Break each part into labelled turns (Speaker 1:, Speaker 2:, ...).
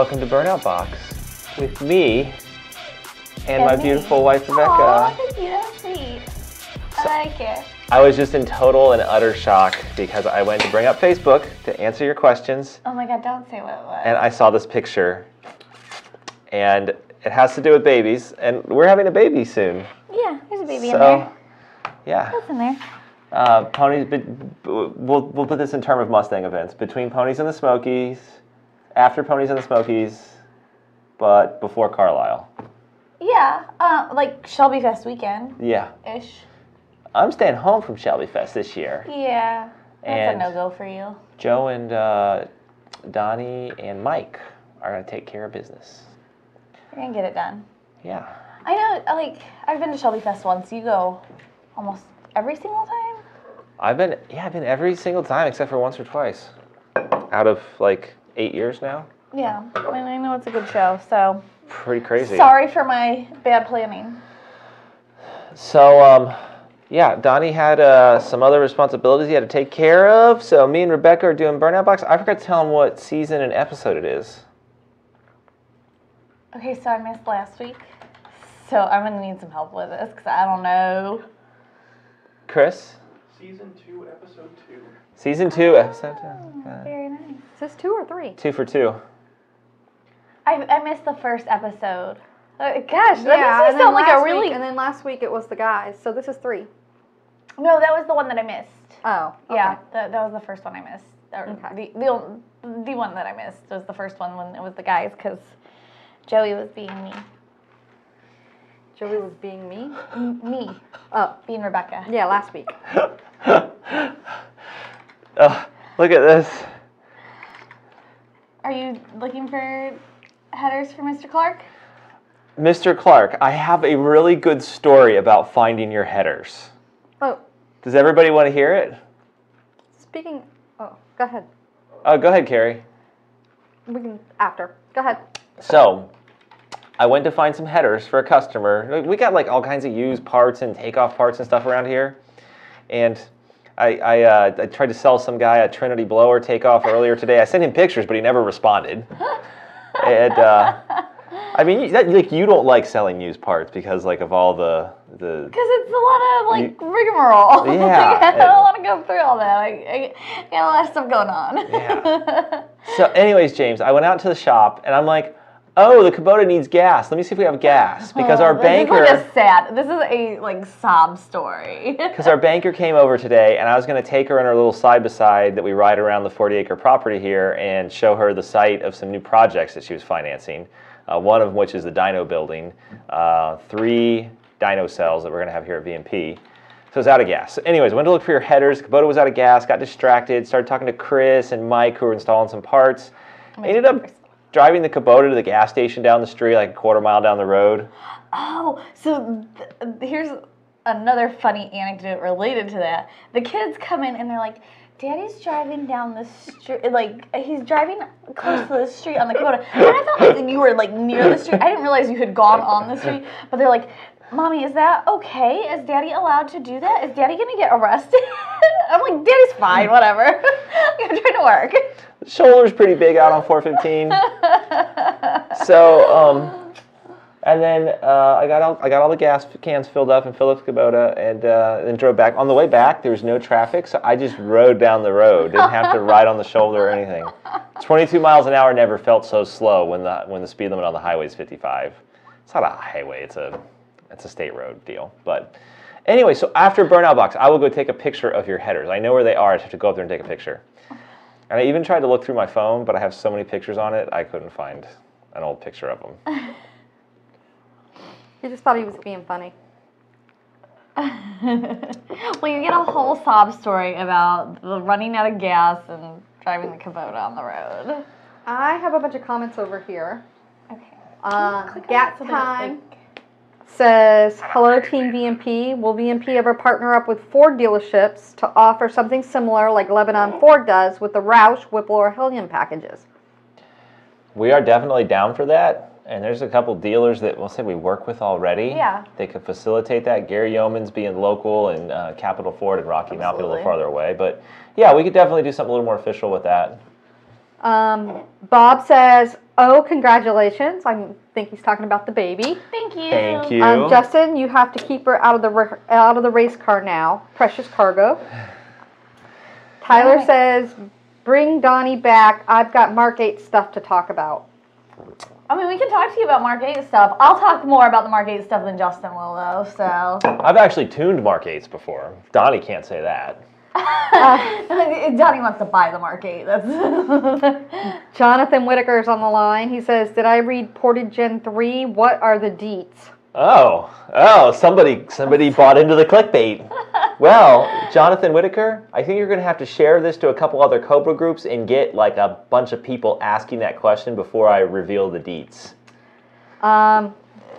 Speaker 1: Welcome to Burnout Box with me and my beautiful wife, Rebecca.
Speaker 2: Oh, thank you. That's sweet. I like it.
Speaker 1: I was just in total and utter shock because I went to bring up Facebook to answer your questions.
Speaker 2: Oh my God, don't say what it was.
Speaker 1: And I saw this picture. And it has to do with babies. And we're having a baby soon.
Speaker 2: Yeah, there's a baby in there.
Speaker 1: Yeah.
Speaker 2: What's in there?
Speaker 1: Ponies, we'll put this in terms of Mustang events. Between Ponies and the Smokies, after Ponies and the Smokies, but before Carlisle.
Speaker 2: Yeah, like Shelby Fest weekend.
Speaker 1: Yeah.
Speaker 2: Ish.
Speaker 1: I'm staying home from Shelby Fest this year.
Speaker 2: Yeah, that's
Speaker 1: And
Speaker 2: a no-go for you.
Speaker 1: Joe and Donnie and Mike are going to take care of business.
Speaker 2: You're going to get it done.
Speaker 1: Yeah.
Speaker 2: I know, like, I've been to Shelby Fest once. You go almost every single time?
Speaker 1: I've been every single time except for once or twice. Out of like 8 years now.
Speaker 2: Yeah, I mean, I know it's a good show, so.
Speaker 1: Pretty crazy.
Speaker 2: Sorry for my bad planning.
Speaker 1: So, yeah, Donnie had some other responsibilities he had to take care of. So me and Rebecca are doing Burnout Box. I forgot to tell him what season and episode it is.
Speaker 2: Okay, so I missed last week. So I'm going to need some help with this because I don't know.
Speaker 1: Chris?
Speaker 3: Season 2, episode 2.
Speaker 1: Season 2, episode 2.
Speaker 2: Very nice.
Speaker 4: Is this 2 or 3?
Speaker 1: 2 for 2.
Speaker 2: I missed the first episode. Gosh, that
Speaker 4: Yeah,
Speaker 2: makes me sound like a really...
Speaker 4: and then last week it was the guys, so this is 3.
Speaker 2: No, that was the one that I missed.
Speaker 4: Oh, okay.
Speaker 2: Yeah, that was the first one I missed. Or
Speaker 4: Okay.
Speaker 2: the one that I missed was the first one when it was the guys because Joey was being me.
Speaker 4: Joey was being me?
Speaker 2: Me.
Speaker 4: Oh,
Speaker 2: Being Rebecca.
Speaker 4: yeah, last week.
Speaker 1: Oh, look at this.
Speaker 2: Are you looking for headers for Mr. Clark?
Speaker 1: Mr. Clark, I have a really good story about finding your headers.
Speaker 4: Oh,
Speaker 1: Does everybody want to hear it?
Speaker 4: speaking... Oh, go ahead.
Speaker 1: Oh, go ahead, Carrie.
Speaker 4: We can... After. Go ahead.
Speaker 1: So, I went to find some headers for a customer. We got like all kinds of used parts and takeoff parts and stuff around here. And I tried to sell some guy a Trinity blower takeoff earlier today. I sent him pictures, but he never responded. And I mean, like you don't like selling used parts because like of all the.
Speaker 2: Because it's a lot of like rigmarole.
Speaker 1: Yeah.
Speaker 2: I don't want to go through all that. I got a lot of stuff going on.
Speaker 1: Yeah. So, anyways, James, I went out to the shop and I'm like, oh, the Kubota needs gas. Let me see if we have gas because our banker.
Speaker 2: This is like a sad. This is a like sob story.
Speaker 1: Because our banker came over today, and I was going to take her in our little side-by-side that we ride around the 40-acre property here and show her the site of some new projects that she was financing, one of which is the dyno building, 3 dyno cells that we're going to have here at VMP. So it's out of gas. So anyways, I went to look for your headers. Kubota was out of gas, got distracted, started talking to Chris and Mike who were installing some parts. I ended up driving the Kubota to the gas station down the street, like a quarter-mile down the road.
Speaker 2: Oh, so here's another funny anecdote related to that. The kids come in and they're like, Daddy's driving down the street, like, he's driving close to the street on the Kubota. And I thought like you were, like, near the street. I didn't realize you had gone on the street. But they're like, Mommy, is that okay? Is Daddy allowed to do that? Is Daddy going to get arrested? I'm like, Daddy's fine, whatever. I'm trying to work.
Speaker 1: The shoulder's pretty big out on 415. So, and then I got all the gas cans filled up and filled up the Kubota and then drove back. On the way back, there was no traffic, so I just rode down the road. Didn't have to ride on the shoulder or anything. 22 miles an hour never felt so slow when the speed limit on the highway is 55. It's not a highway, it's a state road deal. But anyway, so after Burnout Box, I will go take a picture of your headers. I know where they are. I just have to go up there and take a picture. And I even tried to look through my phone, but I have so many pictures on it, I couldn't find an old picture of them.
Speaker 4: He just thought he was being funny.
Speaker 2: Well, you get a whole sob story about the running out of gas and driving the Kubota on the road.
Speaker 4: I have a bunch of comments over here.
Speaker 2: Okay.
Speaker 4: Gat Time says, hello Team VMP. Will VMP ever partner up with Ford dealerships to offer something similar like Lebanon Ford does with the Roush, Whipple, or Hillian packages?
Speaker 1: We are definitely down for that. And there's a couple dealers that we'll say we work with already.
Speaker 2: Yeah.
Speaker 1: They could facilitate that. Gary Yeoman's being local and Capital Ford and Rocky Mount being a little farther away. But yeah, we could definitely do something a little more official with that.
Speaker 4: Bob says, Oh, congratulations. I think he's talking about the baby.
Speaker 2: Thank you.
Speaker 1: Thank you.
Speaker 4: Justin, you have to keep her out of the race car now. Precious cargo. Tyler says, bring Donnie back. I've got Mark 8 stuff to talk about.
Speaker 2: I mean, we can talk to you about Mark 8 stuff. I'll talk more about the Mark 8 stuff than Justin will, though, so.
Speaker 1: I've actually tuned Mark 8s before. Donnie can't say that.
Speaker 2: Donnie wants to buy the Mark 8. That's
Speaker 4: Jonathan Whitaker's on the line. He says, did I read Ported Gen 3? What are the deets?
Speaker 1: Oh, somebody bought into the clickbait. Well, Jonathan Whitaker, I think you're going to have to share this to a couple other Cobra groups and get like a bunch of people asking that question before I reveal the deets.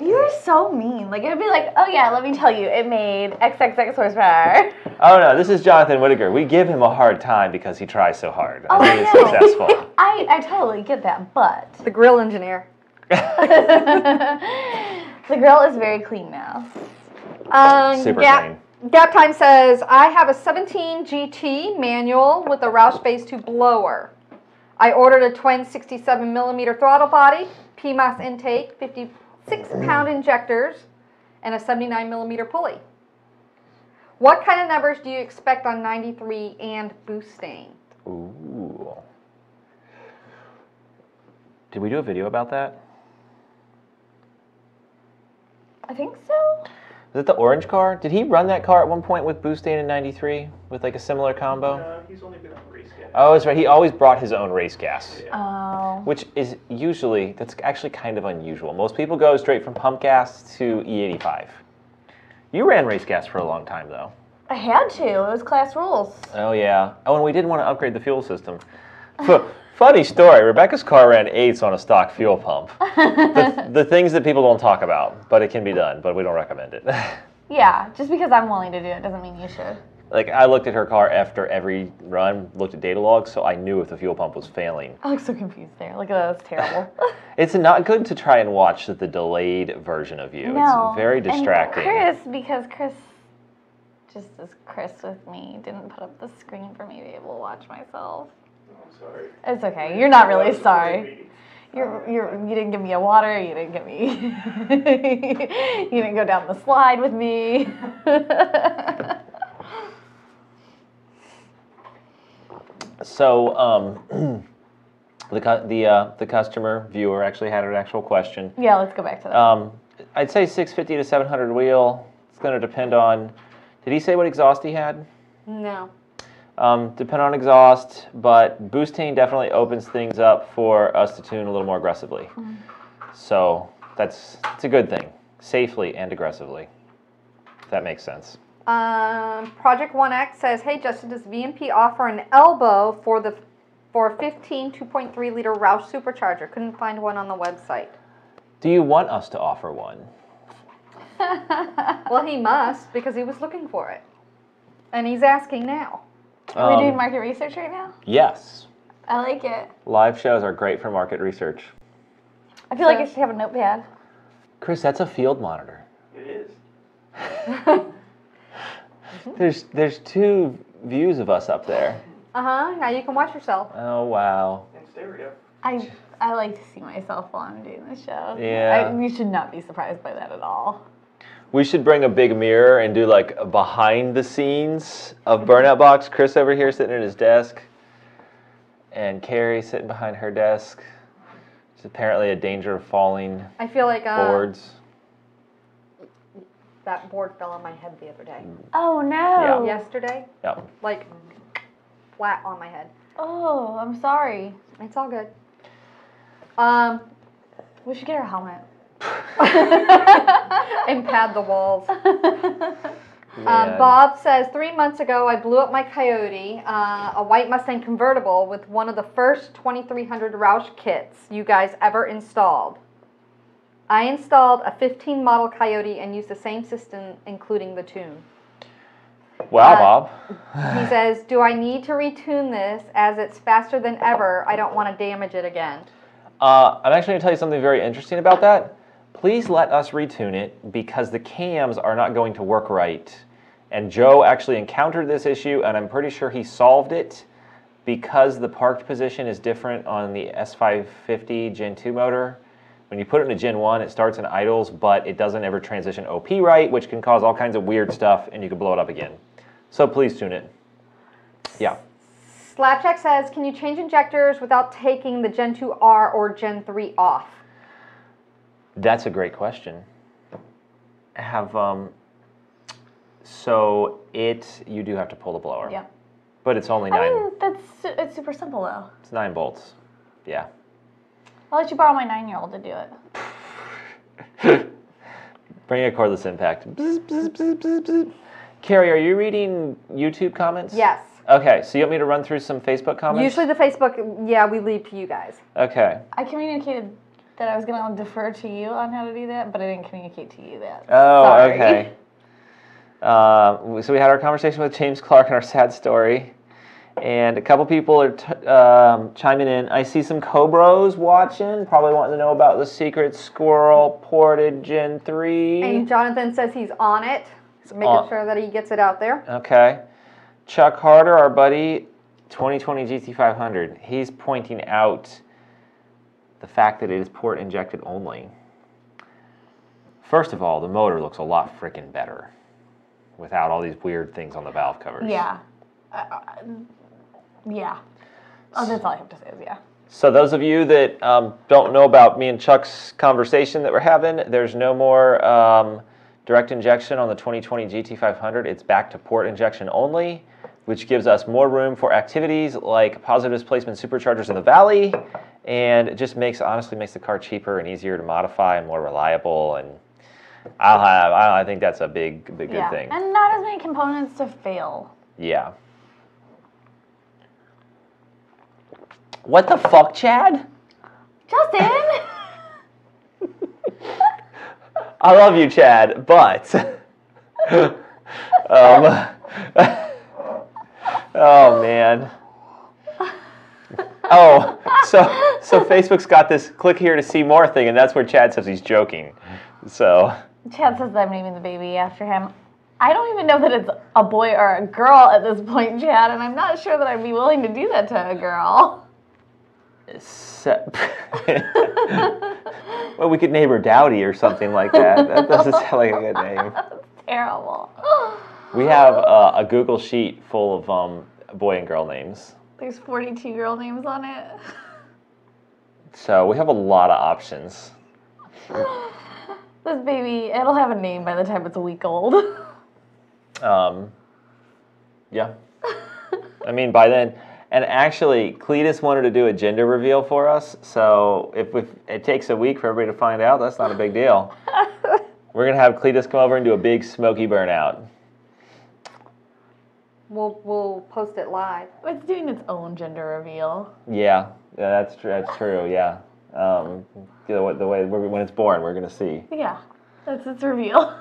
Speaker 2: You're so mean. Like, it'd be like, oh yeah, let me tell you, it made XXX horsepower.
Speaker 1: Oh no, this is Jonathan Whitaker. We give him a hard time because he tries so hard.
Speaker 2: Oh,
Speaker 1: I think he's successful.
Speaker 2: I totally get that, but
Speaker 4: The grill engineer.
Speaker 2: the grill is very clean now.
Speaker 1: Super clean.
Speaker 4: Gap Time says, I have a 17 GT manual with a Roush Phase 2 blower. I ordered a twin 67 millimeter throttle body, PMAS intake, 56-pound injectors, and a 79 millimeter pulley. What kind of numbers do you expect on 93 and Boostain?
Speaker 1: Ooh. Did we do a video about that?
Speaker 2: I think so.
Speaker 1: Is it the orange car? Did he run that car at one point with Boostain in 93 with like a similar combo?
Speaker 3: No, he's only been on race gas.
Speaker 1: Oh, that's right. He always brought his own race gas.
Speaker 2: Oh.
Speaker 1: Which is usually, that's actually kind of unusual. Most people go straight from pump gas to E85. You ran race gas for a long time though.
Speaker 2: I had to. It was class rules.
Speaker 1: Oh yeah. Oh, and we did want to upgrade the fuel system. Funny story, Rebecca's car ran 8s on a stock fuel pump. The things that people don't talk about, but it can be done, but we don't recommend it.
Speaker 2: Yeah, just because I'm willing to do it doesn't mean you should.
Speaker 1: Like, I looked at her car after every run, looked at data logs, so I knew if the fuel pump was failing.
Speaker 2: I look so confused there. Look at that, that's terrible.
Speaker 1: It's not good to try and watch the delayed version of you.
Speaker 2: No.
Speaker 1: It's very distracting.
Speaker 2: And Chris, because Chris, just as Chris with me, didn't put up the screen for me to be able to watch myself.
Speaker 3: I'm sorry.
Speaker 2: It's okay. You're not really sorry. You didn't give me a water. You didn't give me. You didn't go down the slide with me.
Speaker 1: So, the customer viewer actually had an actual question.
Speaker 2: Yeah, let's go back to that.
Speaker 1: I'd say 650 to 700 wheel. It's going to depend on. Did he say what exhaust he had?
Speaker 4: No.
Speaker 1: Depend on exhaust, but Boostain definitely opens things up for us to tune a little more aggressively. So it's a good thing, safely and aggressively. If that makes sense.
Speaker 4: Project 1X says, hey Justin, does VMP offer an elbow for a 15 2.3 liter Roush Supercharger? Couldn't find one on the website.
Speaker 1: Do you want us to offer one?
Speaker 4: Well, he must, because he was looking for it. And he's asking now.
Speaker 2: Are we doing market research right now?
Speaker 1: Yes.
Speaker 2: I like it.
Speaker 1: Live shows are great for market research.
Speaker 2: I feel like I should have a notepad.
Speaker 1: Chris, that's a field monitor.
Speaker 3: It is.
Speaker 1: There's 2 views of us up there.
Speaker 4: Now you can watch yourself.
Speaker 1: Oh, wow.
Speaker 3: In stereo.
Speaker 2: I like to see myself while I'm doing the show.
Speaker 1: Yeah.
Speaker 2: You should not be surprised by that at all.
Speaker 1: We should bring a big mirror and do like a behind the scenes of Burnout Box. Chris over here sitting at his desk, and Carrie sitting behind her desk. It's apparently a danger of falling
Speaker 4: I feel like
Speaker 1: boards.
Speaker 4: that board fell on my head the other day.
Speaker 2: Oh no.
Speaker 4: Yesterday,
Speaker 1: Yep.
Speaker 4: like flat on my head.
Speaker 2: Oh, I'm sorry.
Speaker 4: It's all good.
Speaker 2: We should get her a helmet.
Speaker 4: And pad the walls.
Speaker 1: Man.
Speaker 4: Bob says, 3 months ago I blew up my Coyote, a white Mustang convertible, with one of the first 2300 Roush kits you guys ever installed. I installed a 15 model Coyote and used the same system, including the tune.
Speaker 1: Wow, Bob.
Speaker 4: He says, do I need to retune this as it's faster than ever? I don't want to damage it again.
Speaker 1: I'm actually going to tell you something very interesting about that. Please let us retune it because the cams are not going to work right. And Joe actually encountered this issue, and I'm pretty sure he solved it. because the parked position is different on the S550 Gen 2 motor, when you put it in a Gen 1, it starts in idles, but it doesn't ever transition OP right, which can cause all kinds of weird stuff, and you can blow it up again. So please tune it. Yeah.
Speaker 4: Slapjack says, can you change injectors without taking the Gen 2R or Gen 3 off?
Speaker 1: That's a great question. So you do have to pull the blower.
Speaker 2: Yeah.
Speaker 1: But it's only 9.
Speaker 2: I mean, it's super simple though.
Speaker 1: It's 9 bolts. Yeah.
Speaker 2: I'll let you borrow my 9-year-old to do it.
Speaker 1: Bring a cordless impact. Bzz, bzz, bzz, bzz, bzz. Carrie, are you reading YouTube comments?
Speaker 4: Yes.
Speaker 1: Okay, so you want me to run through some Facebook comments?
Speaker 4: Usually the Facebook, yeah, we leave to you guys.
Speaker 1: Okay.
Speaker 2: I communicated that I was going to defer to you on how to do that, but I didn't communicate to you that.
Speaker 1: Oh,
Speaker 2: Sorry.
Speaker 1: okay. So we had our conversation with James Clark and our sad story. And a couple people are chiming in. I see some Cobros watching, probably wanting to know about the secret squirrel ported Gen 3.
Speaker 4: And Jonathan says he's on it, so making sure that he gets it out there.
Speaker 1: Okay. Chuck Harder, our buddy, 2020 GT500, he's pointing out the fact that it is port injected only. First of all, the motor looks a lot freaking better without all these weird things on the valve covers.
Speaker 2: Yeah. Yeah. Oh, that's all I have to say is yeah.
Speaker 1: So those of you that don't know about me and Chuck's conversation that we're having, there's no more direct injection on the 2020 GT500. It's back to port injection only, which gives us more room for activities like positive displacement superchargers in the valley, and it just honestly makes the car cheaper and easier to modify and more reliable. And I think that's a big good thing.
Speaker 2: And not as many components to fail.
Speaker 1: Yeah. What the fuck, Chad?
Speaker 2: Justin!
Speaker 1: I love you, Chad, but oh man. Oh, so Facebook's got this click here to see more thing, and that's where Chad says he's joking. So
Speaker 2: Chad says that I'm naming the baby after him. I don't even know that it's a boy or a girl at this point, Chad, and I'm not sure that I'd be willing to do that to a girl.
Speaker 1: Well, we could name her Dowdy or something like that. That doesn't sound like a good name.
Speaker 2: That's terrible.
Speaker 1: We have a Google sheet full of boy and girl names.
Speaker 2: There's 42 girl names on it.
Speaker 1: So we have a lot of options.
Speaker 2: This baby, it'll have a name by the time it's a week old.
Speaker 1: Yeah. I mean, by then, and actually, Cletus wanted to do a gender reveal for us, so if it takes a week for everybody to find out, that's not a big deal. We're going to have Cletus come over and do a big smoky burnout.
Speaker 4: We'll post it live.
Speaker 2: It's doing its own gender reveal.
Speaker 1: Yeah, that's true, yeah. The way when it's born, we're going to see.
Speaker 2: Yeah, that's its reveal.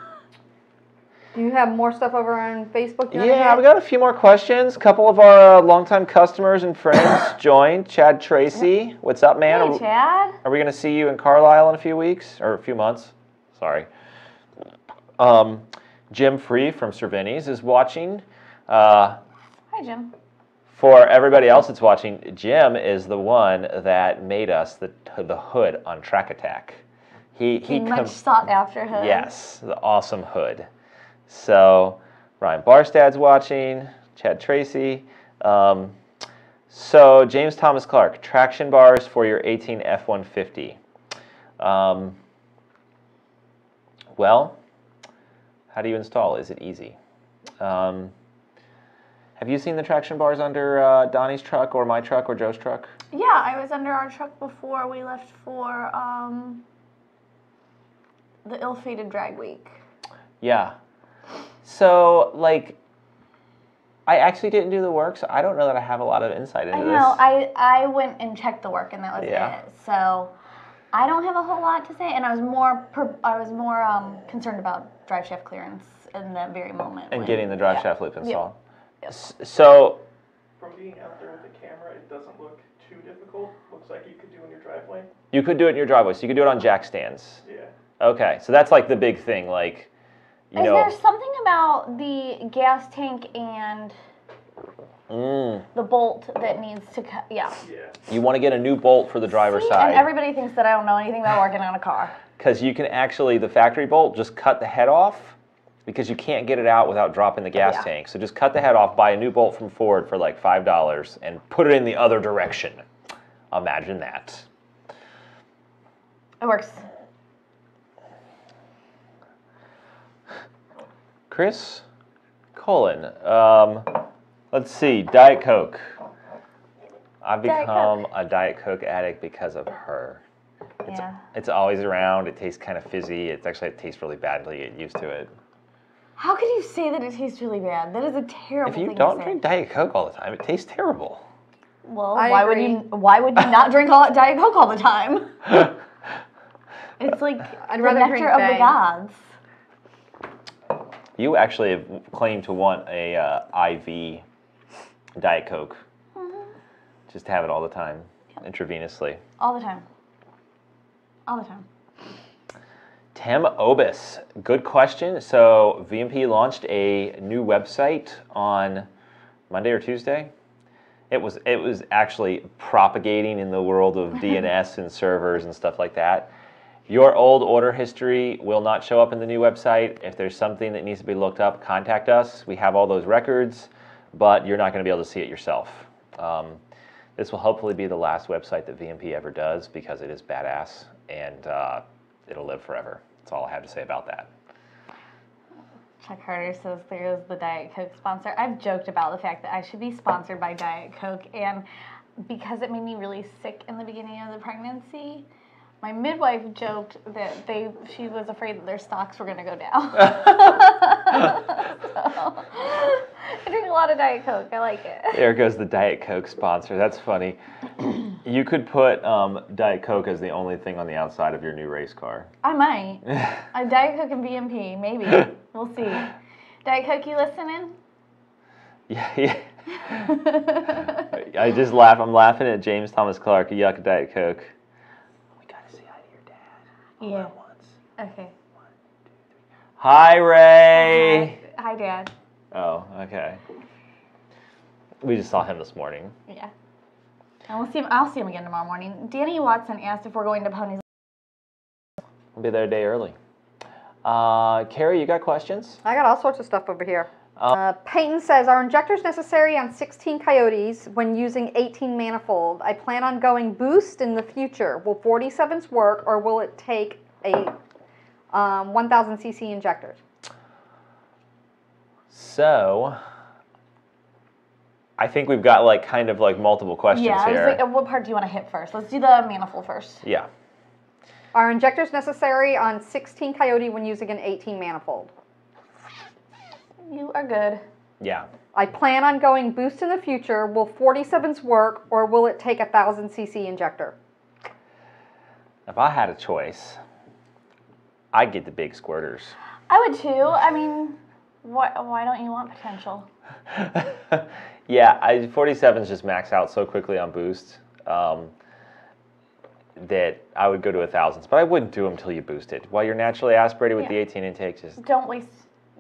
Speaker 4: Do you have more stuff over on Facebook?
Speaker 1: Yeah, we got a few more questions. A couple of our longtime customers and friends joined. Chad Tracy, what's up, man?
Speaker 2: Hey, Chad.
Speaker 1: Are we going to see you in Carlisle in a few weeks? Or a few months? Sorry. Jim Free from Cervinis is watching.
Speaker 2: Hi, Jim.
Speaker 1: For everybody else that's watching, Jim is the one that made us the hood on Track Attack. He
Speaker 2: much sought after hood.
Speaker 1: Yes, the awesome hood. So Ryan Barstad's watching, Chad Tracy. So James Thomas Clark, traction bars for your 18 F-150. Well, how do you install? Is it easy? Have you seen the traction bars under Donnie's truck or my truck or Joe's truck?
Speaker 2: Yeah, I was under our truck before we left for the ill-fated drag week.
Speaker 1: Yeah. So, like, I actually didn't do the work, so I don't know that I have a lot of insight into this.
Speaker 2: I went and checked the work, and that was it. So I don't have a whole lot to say, and I was more concerned about drive shaft clearance in that very moment.
Speaker 1: And getting the drive shaft loop installed.
Speaker 2: Yep.
Speaker 1: So,
Speaker 3: From being out there with the camera, it doesn't look too difficult. Looks like you could do in your driveway.
Speaker 1: you could do it in your driveway, so you could do it on jack stands.
Speaker 3: Yeah.
Speaker 1: Okay, so that's like the big thing, like, you
Speaker 2: Is
Speaker 1: know.
Speaker 2: there something about the gas tank and The bolt that needs to cut. Yeah.
Speaker 1: You want to get a new bolt for the driver's side.
Speaker 2: And everybody thinks that I don't know anything about working on a car.
Speaker 1: Because you can actually, the factory bolt, just cut the head off because you can't get it out without dropping the gas tank. So just cut the head off, buy a new bolt from Ford for like $5 and put it in the other direction. Imagine that.
Speaker 2: It works.
Speaker 1: Chris Colin, let's see, Diet Coke. I've become a Diet Coke addict because of her. It's always around. It tastes kind of fizzy. It tastes really bad until you get used to it.
Speaker 2: How could you say that it tastes really bad? That is a terrible thing to say.
Speaker 1: If you don't drink Diet Coke all the time, it tastes terrible.
Speaker 2: Well, why would you not drink Diet Coke all the time? It's like
Speaker 4: I'd rather
Speaker 2: nectar of the gods.
Speaker 1: You actually have claimed to want a IV Diet Coke. Just to have it all the time, intravenously.
Speaker 2: All the time. All the time.
Speaker 1: Tim Obis, good question. So VMP launched a new website on Monday or Tuesday. It was actually propagating in the world of DNS and servers and stuff like that. Your old order history will not show up in the new website. If there's something that needs to be looked up, contact us. We have all those records, but you're not going to be able to see it yourself. This will hopefully be the last website that VMP ever does because it is badass and it'll live forever. That's all I have to say about that.
Speaker 2: Chuck Carter says there's the Diet Coke sponsor. I've joked about the fact that I should be sponsored by Diet Coke, and because it made me really sick in the beginning of the pregnancy, my midwife joked that she was afraid that their stocks were going to go down. So, I drink a lot of Diet Coke. I like it.
Speaker 1: There goes the Diet Coke sponsor. That's funny. You could put Diet Coke as the only thing on the outside of your new race car.
Speaker 2: I might. Diet Coke and BMP, maybe. We'll see. Diet Coke, you listening?
Speaker 1: Yeah. I just laugh. I'm laughing at James Thomas Clark. Yuck, Diet Coke. We got to say hi to your dad.
Speaker 2: Yeah.
Speaker 1: All at once.
Speaker 2: Okay.
Speaker 1: 1, 2, 3. Hi, Ray.
Speaker 2: Hi, Dad.
Speaker 1: Oh, okay. We just saw him this morning.
Speaker 2: Yeah. And I'll see him again tomorrow morning. Danny Watson asked if we're going to Ponies.
Speaker 1: We'll be there a day early. Carrie, you got questions?
Speaker 4: I got all sorts of stuff over here. Peyton says, are injectors necessary on 16 Coyotes when using 18 manifold? I plan on going boost in the future. Will 47s work, or will it take a 1000 cc injectors?
Speaker 1: So, I think we've got kind of multiple questions here.
Speaker 2: Yeah, what part do you want to hit first? Let's do the manifold first.
Speaker 1: Yeah.
Speaker 4: Are injectors necessary on 16 Coyote when using an 18 manifold?
Speaker 2: You are good.
Speaker 1: Yeah.
Speaker 4: I plan on going boost in the future. Will 47s work, or will it take a 1000 cc injector?
Speaker 1: If I had a choice, I'd get the big squirters.
Speaker 2: I would too. I mean, why don't you want potential?
Speaker 1: Yeah, 47s just max out so quickly on boost that I would go to 1000s, but I wouldn't do them until you boost it. While you're naturally aspirated with the 18 intake, just
Speaker 2: don't waste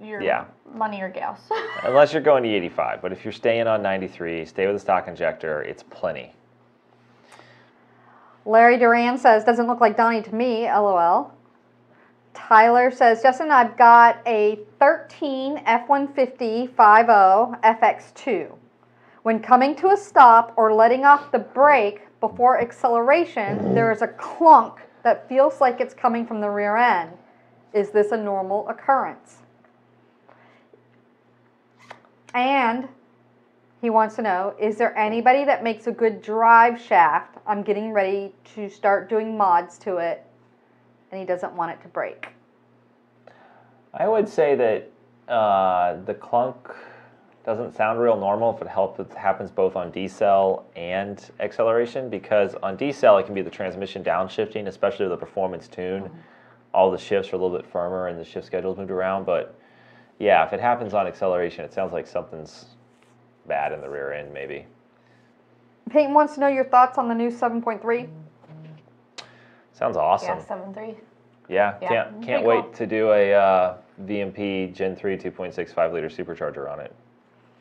Speaker 2: your money or gas.
Speaker 1: Unless you're going to 85, but if you're staying on 93, stay with a stock injector. It's plenty.
Speaker 4: Larry Duran says, doesn't look like Donnie to me, LOL. Tyler says, Justin, I've got a 13 F-150 50 FX2. When coming to a stop or letting off the brake before acceleration, there is a clunk that feels like it's coming from the rear end. Is this a normal occurrence? And he wants to know, is there anybody that makes a good drive shaft? I'm getting ready to start doing mods to it, and he doesn't want it to break.
Speaker 1: I would say that the clunk doesn't sound real normal if it happens both on decel and acceleration, because on decel it can be the transmission downshifting, especially with the performance tune. All the shifts are a little bit firmer and the shift schedule's moved around, but yeah, if it happens on acceleration, it sounds like something's bad in the rear end, maybe.
Speaker 4: Peyton wants to know your thoughts on the new 7.3.
Speaker 1: Sounds awesome.
Speaker 2: Yeah, 7.3.
Speaker 1: Yeah, can't wait to do a VMP Gen 3 2.6 5-liter supercharger on it.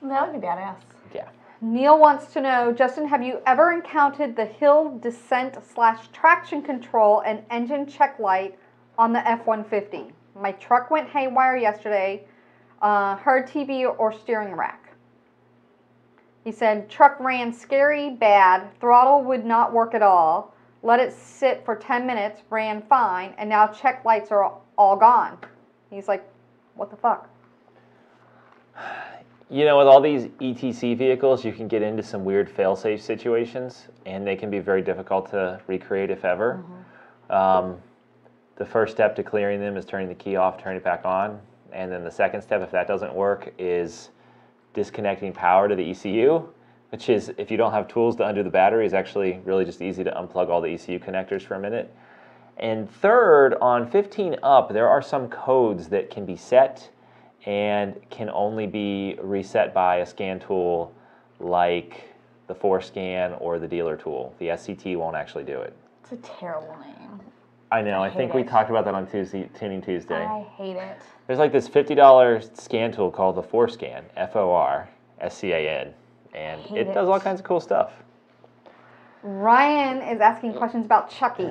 Speaker 2: That would be badass.
Speaker 1: Yeah.
Speaker 4: Neil wants to know, Justin, have you ever encountered the hill descent / traction control and engine check light on the F-150? My truck went haywire yesterday. Heard TV or steering rack. He said, truck ran scary bad. Throttle would not work at all. Let it sit for 10 minutes, ran fine, and now check lights are all gone. He's like, what the fuck?
Speaker 1: You know, with all these ETC vehicles, you can get into some weird fail-safe situations, and they can be very difficult to recreate, if ever. The first step to clearing them is turning the key off, turning it back on. And then the second step, if that doesn't work, is disconnecting power to the ECU, which is, if you don't have tools to undo the battery, is actually really just easy to unplug all the ECU connectors for a minute. And third, on 15 up, there are some codes that can be set and can only be reset by a scan tool like the 4Scan or the dealer tool. The SCT won't actually do it.
Speaker 2: It's a terrible name.
Speaker 1: I know. I think we talked about that on Tuning Tuesday.
Speaker 2: I hate it.
Speaker 1: There's like this $50 scan tool called the 4Scan, FORSCAN, and it does all kinds of cool stuff.
Speaker 4: Ryan is asking questions about Chucky.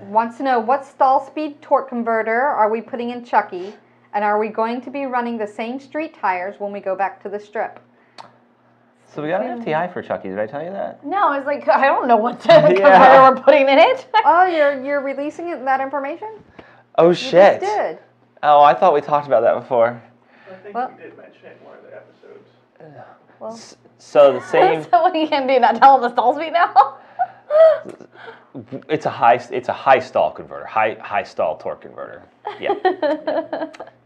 Speaker 4: Wants to know, what stall speed torque converter are we putting in Chucky? And are we going to be running the same street tires when we go back to the strip?
Speaker 1: So we got an FTI for Chucky. Did I tell you that?
Speaker 2: No, it's like, I don't know what converter we're putting in it.
Speaker 4: Oh, you're releasing that information?
Speaker 1: Oh, shit.
Speaker 4: You just did.
Speaker 1: Oh, I thought we talked about that before.
Speaker 3: I think we did mention it in one of the episodes.
Speaker 4: Well,
Speaker 1: so the same.
Speaker 2: So what are you gonna do? Not tell them the stall speed now?
Speaker 1: It's a high stall converter, high stall torque converter. Yeah.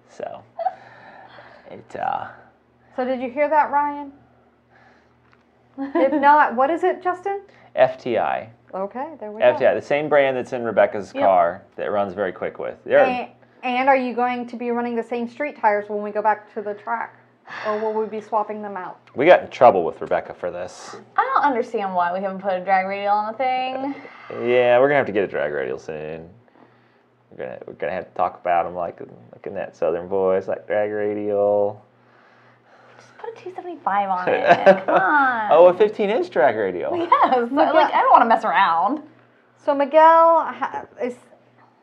Speaker 1: So it.
Speaker 4: So did you hear that, Ryan? If not, what is it, Justin?
Speaker 1: FTI.
Speaker 4: Okay, there we
Speaker 1: FTI,
Speaker 4: go.
Speaker 1: the same brand that's in Rebecca's car that runs very quick with.
Speaker 4: And are you going to be running the same street tires when we go back to the track? Or will we be swapping them out?
Speaker 1: We got in trouble with Rebecca for this.
Speaker 2: I don't understand why we haven't put a drag radial on the thing.
Speaker 1: Yeah, we're gonna have to get a drag radial soon. We're gonna have to talk about them like in that Southern voice, like drag radial.
Speaker 2: Just put a 275 on it. Come on.
Speaker 1: Oh, a 15-inch drag radial.
Speaker 2: Yes. Like, I don't want to mess around.
Speaker 4: So Miguel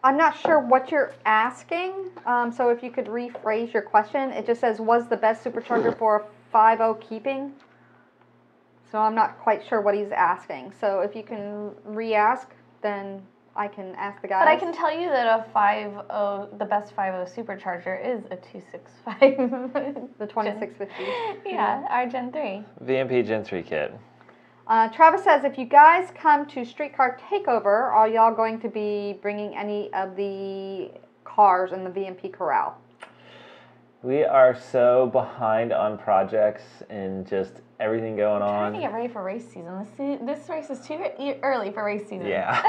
Speaker 4: I'm not sure what you're asking. So if you could rephrase your question, it just says, was the best supercharger for a 5.0 keeping? So I'm not quite sure what he's asking. So if you can re-ask, then I can ask the guys.
Speaker 2: But I can tell you that the best 5.0 supercharger is a 265.
Speaker 4: The 2650.
Speaker 2: Yeah, our Gen 3.
Speaker 1: VMP Gen 3 kit.
Speaker 4: Travis says, if you guys come to Streetcar Takeover, are y'all going to be bringing any of the cars in the VMP corral?
Speaker 1: We are so behind on projects and just everything going on.
Speaker 2: Trying to get ready for race season. This race is too early for race season.
Speaker 1: Yeah.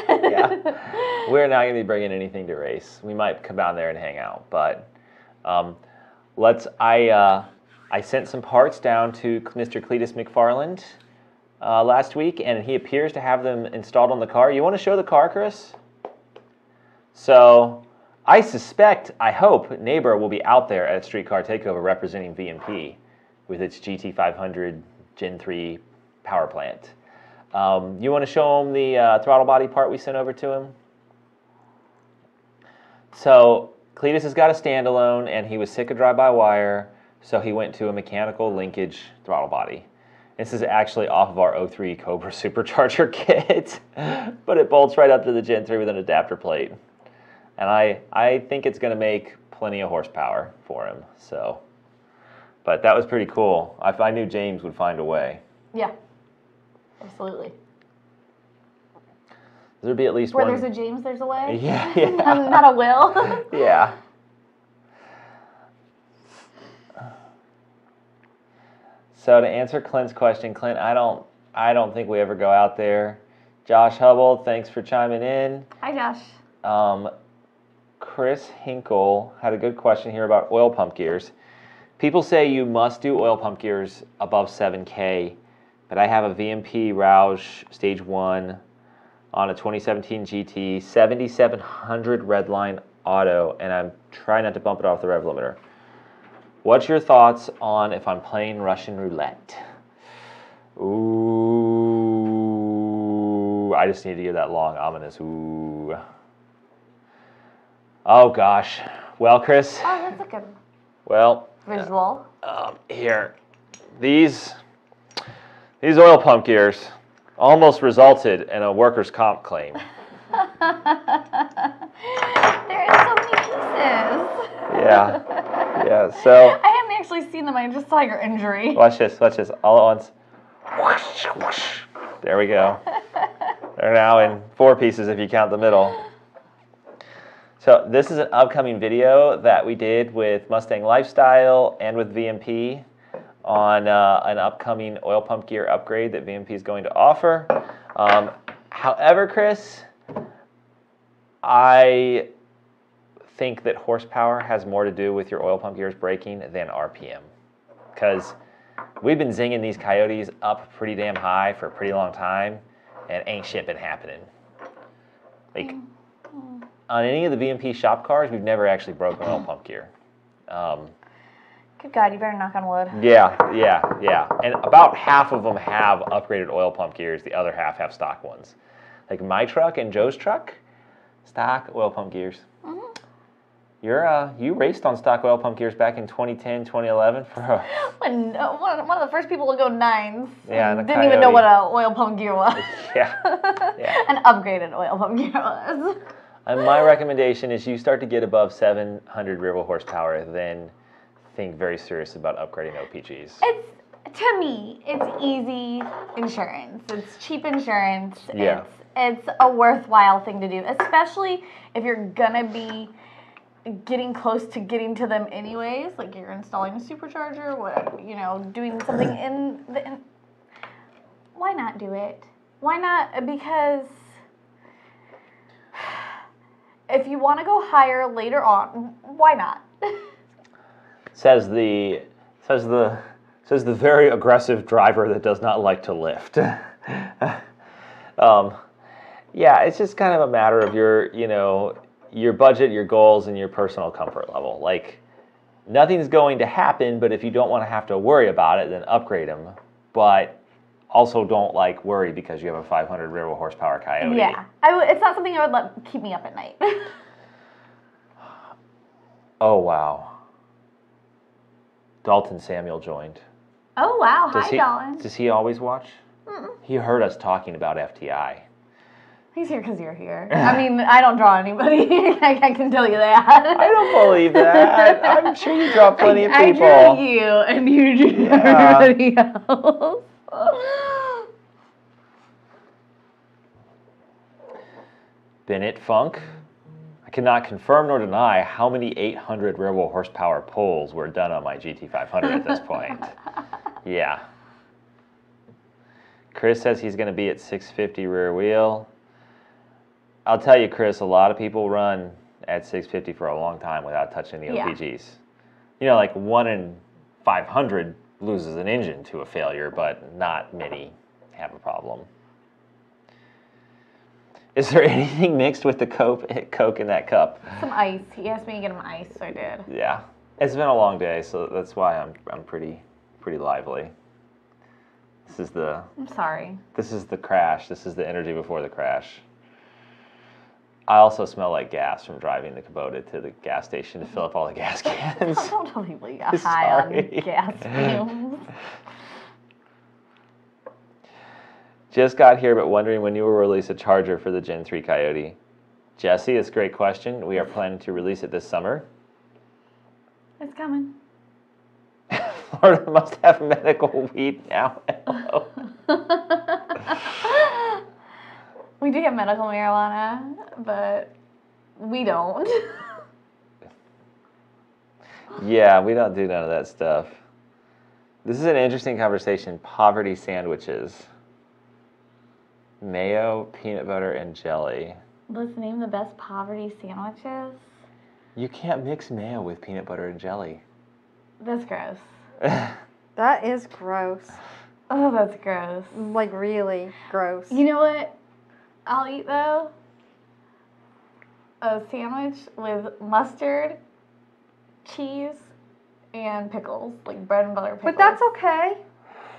Speaker 1: We're not going to be bringing anything to race. We might come down there and hang out, but I sent some parts down to Mr. Cletus McFarland last week, and he appears to have them installed on the car. You want to show the car, Chris? So I hope Neighbor will be out there at Streetcar Takeover representing VMP with its GT500 Gen 3 power plant. You want to show him the throttle body part we sent over to him? So Cletus has got a standalone, and he was sick of drive-by-wire, so he went to a mechanical linkage throttle body. This is actually off of our 03 Cobra Supercharger kit, but it bolts right up to the Gen 3 with an adapter plate. And I think it's going to make plenty of horsepower for him. So, but that was pretty cool. I knew James would find a way.
Speaker 2: Yeah, absolutely.
Speaker 1: There'd be at least
Speaker 2: Where
Speaker 1: one.
Speaker 2: there's a James, there's a way?
Speaker 1: Yeah.
Speaker 2: Not a will.
Speaker 1: Yeah. So to answer Clint's question, Clint, I don't think we ever go out there. Josh Hubble, thanks for chiming in.
Speaker 2: Hi, Josh.
Speaker 1: Chris Hinkle had a good question here about oil pump gears. People say you must do oil pump gears above 7K, but I have a VMP Roush Stage 1 on a 2017 GT, 7700 Redline Auto, and I'm trying not to bump it off the rev limiter. What's your thoughts on if I'm playing Russian roulette? Ooh. I just need to hear that long, ominous ooh. Oh, gosh. Well, Chris.
Speaker 2: Oh, that's a good
Speaker 1: Well.
Speaker 2: visual.
Speaker 1: Here. These oil pump gears almost resulted in a workers' comp claim.
Speaker 2: There is so many pieces.
Speaker 1: Yeah. Yeah, so.
Speaker 2: I haven't actually seen them. I just saw your injury.
Speaker 1: Watch this, all at once. Whoosh, whoosh. There we go. They're now in 4 pieces if you count the middle. So this is an upcoming video that we did with Mustang Lifestyle and with VMP on an upcoming oil pump gear upgrade that VMP is going to offer. However, Chris, I think that horsepower has more to do with your oil pump gears braking than RPM. Because we've been zinging these Coyotes up pretty damn high for a pretty long time, and ain't shit been happening. Like, on any of the VMP shop cars, we've never actually broken oil pump gear.
Speaker 2: Good God, you better knock on wood.
Speaker 1: Yeah. And about half of them have upgraded oil pump gears. The other half have stock ones. Like my truck and Joe's truck, stock oil pump gears.
Speaker 2: Mm-hmm.
Speaker 1: You raced on stock oil pump gears back in 2010, 2011 for a...
Speaker 2: One of the first people to go 9s.
Speaker 1: Yeah,
Speaker 2: and didn't even know what an oil pump gear was.
Speaker 1: Yeah.
Speaker 2: An upgraded oil pump gear was.
Speaker 1: And my recommendation is you start to get above 700 rear wheel horsepower, then think very serious about upgrading OPGs.
Speaker 2: To me, it's easy insurance. It's cheap insurance.
Speaker 1: Yeah.
Speaker 2: It's a worthwhile thing to do, especially if you're gonna be getting close to getting to them anyways, like you're installing a supercharger, whatever, doing something why not do it? Why not? Because if you want to go higher later on, why not?
Speaker 1: Says the very aggressive driver that does not like to lift. Yeah, it's just kind of a matter of your budget, your goals, and your personal comfort level. Like, nothing's going to happen, but if you don't want to have to worry about it, then upgrade them. But also don't worry because you have a 500 rear wheel horsepower Coyote.
Speaker 2: Yeah, it's not something I would let keep me up at night.
Speaker 1: Oh wow. Dalton Samuel joined.
Speaker 2: Oh wow, hi Dalton.
Speaker 1: Does he always watch? Mm-mm. He heard us talking about FTI.
Speaker 2: He's here because you're here. I mean, I don't draw anybody. I can tell you that.
Speaker 1: I don't believe that. I'm sure you draw plenty of people.
Speaker 2: I drew you, and you drew everybody else.
Speaker 1: Bennett Funk. I cannot confirm nor deny how many 800 rear wheel horsepower pulls were done on my GT500 at this point. Yeah. Chris says he's going to be at 650 rear wheel. I'll tell you, Chris, a lot of people run at 650 for a long time without touching the OPGs. Like 1 in 500 loses an engine to a failure, but not many have a problem. Is there anything mixed with the Coke in that cup?
Speaker 2: Some ice. He asked me to get him ice, so I did.
Speaker 1: Yeah. It's been a long day, so that's why I'm pretty lively.
Speaker 2: I'm sorry.
Speaker 1: This is the crash. This is the energy before the crash. I also smell like gas from driving the Kubota to the gas station to fill up all the gas cans.
Speaker 2: Don't tell people you got high on gas fumes.
Speaker 1: Just got here, but wondering when you will release a charger for the Gen 3 Coyote. Jesse, it's a great question. We are planning to release it this summer.
Speaker 2: It's coming.
Speaker 1: Florida must have medical weed now.
Speaker 2: We do have medical marijuana, but we don't.
Speaker 1: Yeah, we don't do none of that stuff. This is an interesting conversation. Poverty sandwiches. Mayo, peanut butter, and jelly.
Speaker 2: Let's name the best poverty sandwiches.
Speaker 1: You can't mix mayo with peanut butter and jelly.
Speaker 2: That's gross.
Speaker 4: That is gross.
Speaker 2: Oh, that's gross.
Speaker 4: Like, really gross.
Speaker 2: You know what I'll eat, though? A sandwich with mustard, cheese, and pickles. Like bread and butter pickles.
Speaker 4: But that's okay.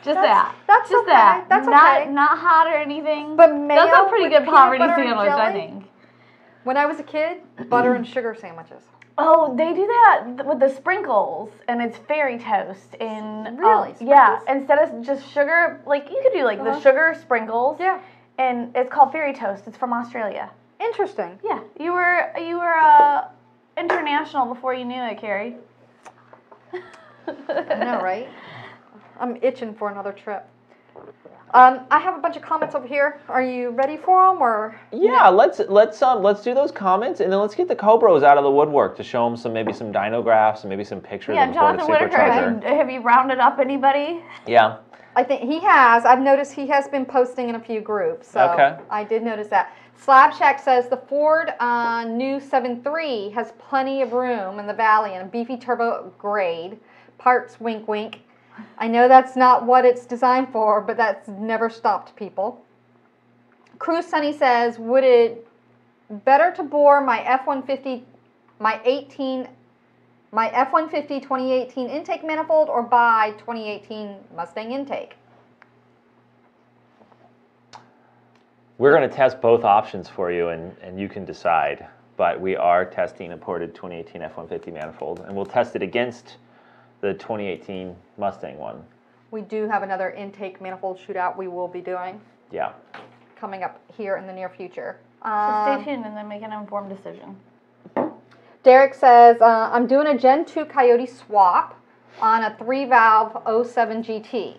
Speaker 2: Just that.
Speaker 4: That's
Speaker 2: Just
Speaker 4: okay.
Speaker 2: that.
Speaker 4: That's
Speaker 2: not,
Speaker 4: okay.
Speaker 2: Not hot or anything.
Speaker 4: But mayo
Speaker 2: that's a pretty
Speaker 4: with
Speaker 2: good
Speaker 4: peanut
Speaker 2: poverty
Speaker 4: butter and
Speaker 2: sandwich, I
Speaker 4: jelly?
Speaker 2: think.
Speaker 4: When I was a kid, butter and sugar sandwiches.
Speaker 2: Oh, they do that with the sprinkles, and it's fairy toast.
Speaker 4: Really?
Speaker 2: Yeah,
Speaker 4: Sprinkles?
Speaker 2: instead of just sugar, like you could do like the sugar sprinkles.
Speaker 4: Yeah.
Speaker 2: And it's called fairy toast. It's from Australia.
Speaker 4: Interesting.
Speaker 2: Yeah, you were international before you knew it, Carrie.
Speaker 4: I know, right? I'm itching for another trip. I have a bunch of comments over here. Are you ready for them, or?
Speaker 1: Yeah, let's do those comments, and then let's get the Cobras out of the woodwork to show them maybe some dyno graphs and maybe some pictures of the
Speaker 2: Jonathan
Speaker 1: Ford
Speaker 2: Whitaker.
Speaker 1: Supercharger.
Speaker 2: Have you rounded up anybody?
Speaker 1: Yeah.
Speaker 4: I think he has. I've noticed he has been posting in a few groups, so
Speaker 1: Okay.
Speaker 4: I did notice that. Slab Shack says the Ford new 7.3 has plenty of room in the valley and a beefy turbo grade. Parts, wink, wink. I know that's not what it's designed for, but that's never stopped people. Cruise Sunny says, would it better to bore my F-150, my F-150 2018 intake manifold, or buy 2018 Mustang intake?
Speaker 1: We're going to test both options for you, and you can decide. But we are testing a ported 2018 F-150 manifold, and we'll test it against the 2018 Mustang one.
Speaker 4: We do have another intake manifold shootout we will be doing.
Speaker 1: Yeah.
Speaker 4: Coming up here in the near future.
Speaker 2: So stay tuned and then make an informed decision.
Speaker 4: Derek says, I'm doing a Gen 2 Coyote swap on a 3-valve 07 GT.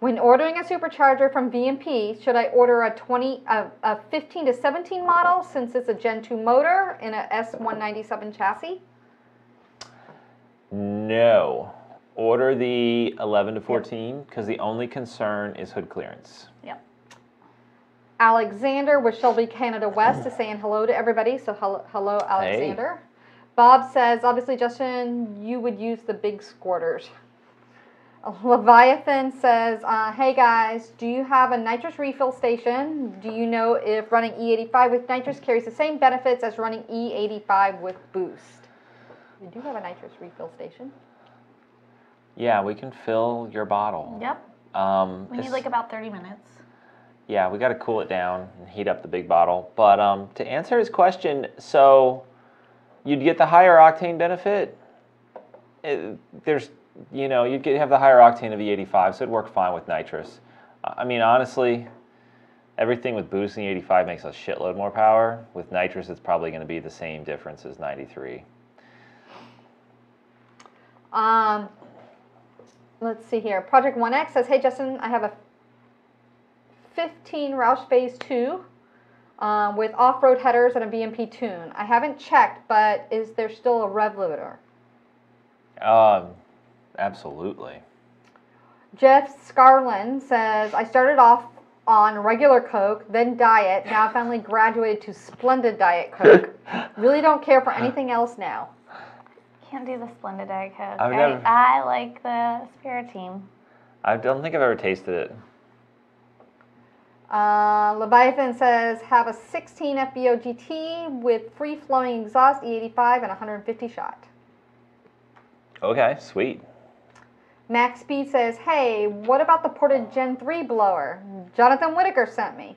Speaker 4: When ordering a supercharger from V&P, should I order a 15 to 17 model since it's a Gen 2 motor in a S197 chassis?
Speaker 1: No. Order the 11 to 14 because the only concern is hood clearance.
Speaker 2: Yep.
Speaker 4: Alexander with Shelby Canada West is saying hello to everybody. So hello, Alexander. Hey. Bob says, obviously, Justin, you would use the big squirters. Leviathan says, hey guys, do you have a nitrous refill station? Do you know if running E85 with nitrous carries the same benefits as running E85 with boost? We do have a nitrous refill station.
Speaker 1: Yeah, we can fill your bottle.
Speaker 2: Yep. We need like about 30 minutes.
Speaker 1: Yeah, we got to cool it down and heat up the big bottle. But to answer his question, so you'd get the higher octane benefit. You'd have the higher octane of E85, so it'd work fine with nitrous. I mean, honestly, everything with boost in E85 makes a shitload more power. With nitrous, it's probably going to be the same difference as 93.
Speaker 4: Let's see here. Project 1X says, hey Justin, I have a 15 Roush Phase 2 with off-road headers and a V&P tune. I haven't checked, but is there still a rev limiter?
Speaker 1: Absolutely.
Speaker 4: Jeff Scarlin says, I started off on regular Coke, then Diet. Now I finally graduated to Splendid Diet Coke. Really don't care for anything else now.
Speaker 2: Can't do the Splendid Diet Coke.
Speaker 1: I
Speaker 2: like the Spiriteen.
Speaker 1: I don't think I've ever tasted it.
Speaker 4: Leviathan says, have a 16 FBO GT with free-flowing exhaust, E85, and 150 shot.
Speaker 1: Okay, sweet.
Speaker 4: Max Speed says, hey, what about the ported Gen 3 blower? Jonathan Whitaker sent me.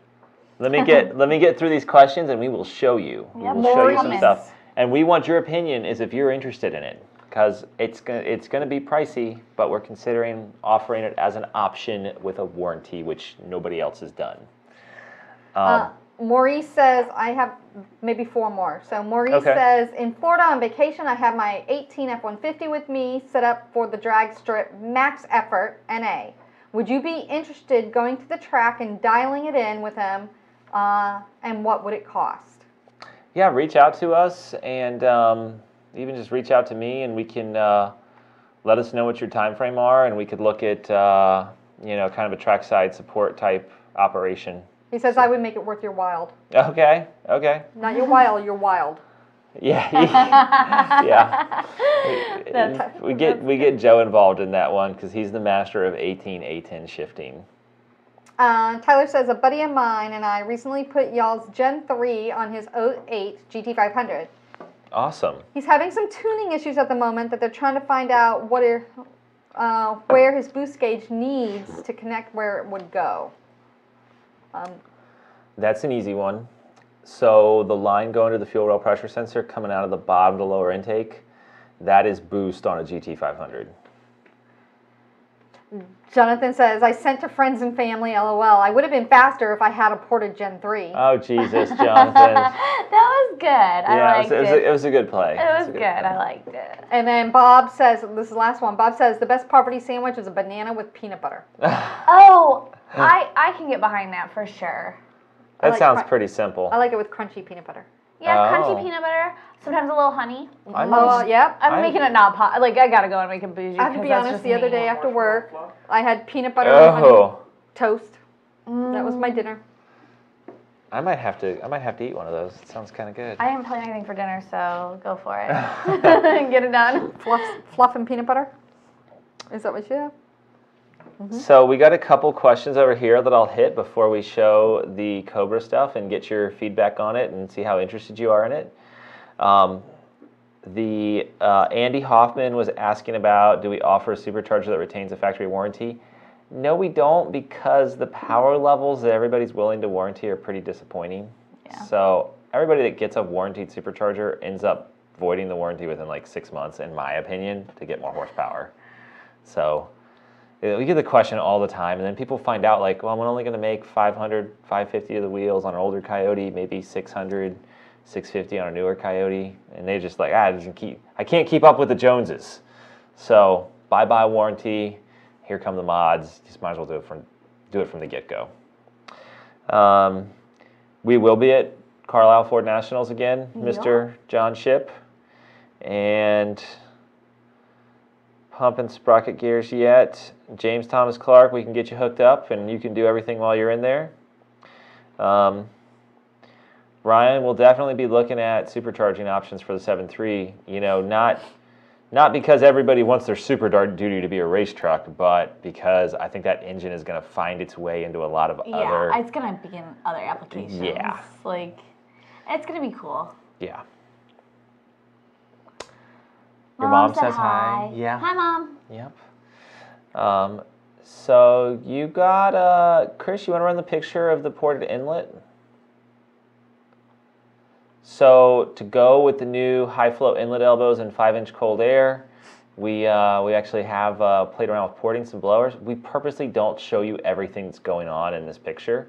Speaker 1: Let me get through these questions and we will show you.
Speaker 2: Yep,
Speaker 1: we will show you some stuff. And we want your opinion is if you're interested in it. Because it's gonna be pricey, but we're considering offering it as an option with a warranty, which nobody else has done.
Speaker 4: Maurice says, I have maybe 4 more. So Maurice says, in Florida on vacation, I have my 18 F-150 with me set up for the drag strip max effort NA. Would you be interested going to the track and dialing it in with him, and what would it cost?
Speaker 1: Yeah, reach out to us and even just reach out to me and we can let us know what your time frame are and we could look at kind of a trackside support type operation.
Speaker 4: He says, I would make it worth your wild.
Speaker 1: Okay.
Speaker 4: Not your while, your wild.
Speaker 1: Yeah. Yeah. We get Joe involved in that one because he's the master of 18 A10 shifting.
Speaker 4: Tyler says, a buddy of mine and I recently put y'all's Gen 3 on his 08 GT500.
Speaker 1: Awesome.
Speaker 4: He's having some tuning issues at the moment that they're trying to find out what where his boost gauge needs to connect where it would go.
Speaker 1: That's an easy one. So the line going to the fuel rail pressure sensor coming out of the bottom to lower intake, that is boost on a GT500.
Speaker 4: Jonathan says, I sent to friends and family, LOL. I would have been faster if I had a ported Gen 3.
Speaker 1: Oh, Jesus, Jonathan.
Speaker 2: That was good. I liked it.
Speaker 1: It was a good play.
Speaker 2: It was good. I liked it.
Speaker 4: And then Bob says, this is the last one. Bob says, the best poverty sandwich is a banana with peanut butter.
Speaker 2: Oh, I can get behind that for sure.
Speaker 1: That sounds pretty simple.
Speaker 4: I like it with crunchy peanut butter.
Speaker 2: Yeah, crunchy peanut butter. Sometimes a little honey.
Speaker 4: Yep.
Speaker 2: I'm making it not pot. Like, I gotta go and make it bougie.
Speaker 4: I have to be honest, the other day after work, I had peanut butter and honey toast. That was my dinner.
Speaker 1: I might have to eat one of those. It sounds kind of good.
Speaker 2: I didn't plan anything for dinner, so go for it. Get it done.
Speaker 4: Fluff and peanut butter? Is that what you have? Mm-hmm.
Speaker 1: So we got a couple questions over here that I'll hit before we show the Cobra stuff and get your feedback on it and see how interested you are in it. Andy Hoffman was asking about, do we offer a supercharger that retains a factory warranty? No, we don't, because the power levels that everybody's willing to warranty are pretty disappointing. Yeah. So everybody that gets a warranted supercharger ends up voiding the warranty within like 6 months, in my opinion, to get more horsepower. So we get the question all the time, and then people find out like, well, I'm only going to make 500, 550 of the wheels on an older Coyote, maybe 600, 650 on a newer Coyote, and they just like, I can't keep up with the Joneses. So bye-bye warranty. Here come the mods. Just might as well do it from the get-go. We will be at Carlisle Ford Nationals again, yeah. Mr. John Ship, and Pump and Sprocket Gears yet. James Thomas Clark, we can get you hooked up, and you can do everything while you're in there. Ryan will definitely be looking at supercharging options for the 7.3. You know, not because everybody wants their Super Duty to be a race truck, but because I think that engine is going to find its way into a lot of other...
Speaker 2: Yeah, it's going to be in other applications.
Speaker 1: Yeah.
Speaker 2: Like, it's going to be cool.
Speaker 1: Yeah. Your mom says hi. Yeah.
Speaker 2: Hi, Mom.
Speaker 1: Yep. So you got, Chris, you want to run the picture of the ported inlet? So to go with the new high flow inlet elbows and 5-inch cold air, we actually have played around with porting some blowers. We purposely don't show you everything that's going on in this picture,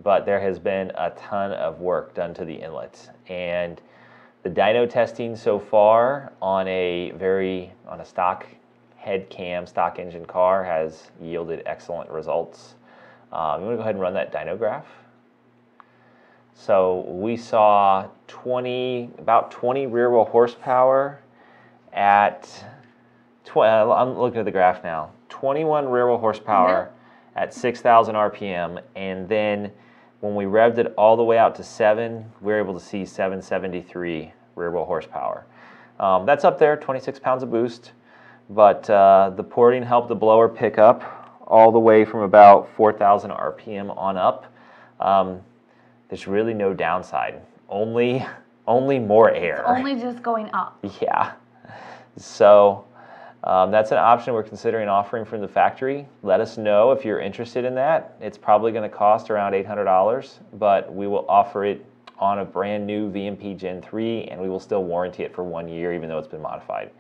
Speaker 1: but there has been a ton of work done to the inlet. And the dyno testing so far on a stock head cam, stock engine car has yielded excellent results. You want to go ahead and run that dyno graph? So we saw about 20 rear wheel horsepower at, I'm looking at the graph now, 21 rear wheel horsepower at 6,000 RPM, and then when we revved it all the way out to 7, we were able to see 773 rear wheel horsepower. That's up there, 26 pounds of boost, but the porting helped the blower pick up all the way from about 4,000 RPM on up. There's really no downside, only more air.
Speaker 2: It's only just going up.
Speaker 1: Yeah. So that's an option we're considering offering from the factory. Let us know if you're interested in that. It's probably going to cost around $800, but we will offer it on a brand new VMP Gen 3, and we will still warranty it for 1 year, even though it's been modified,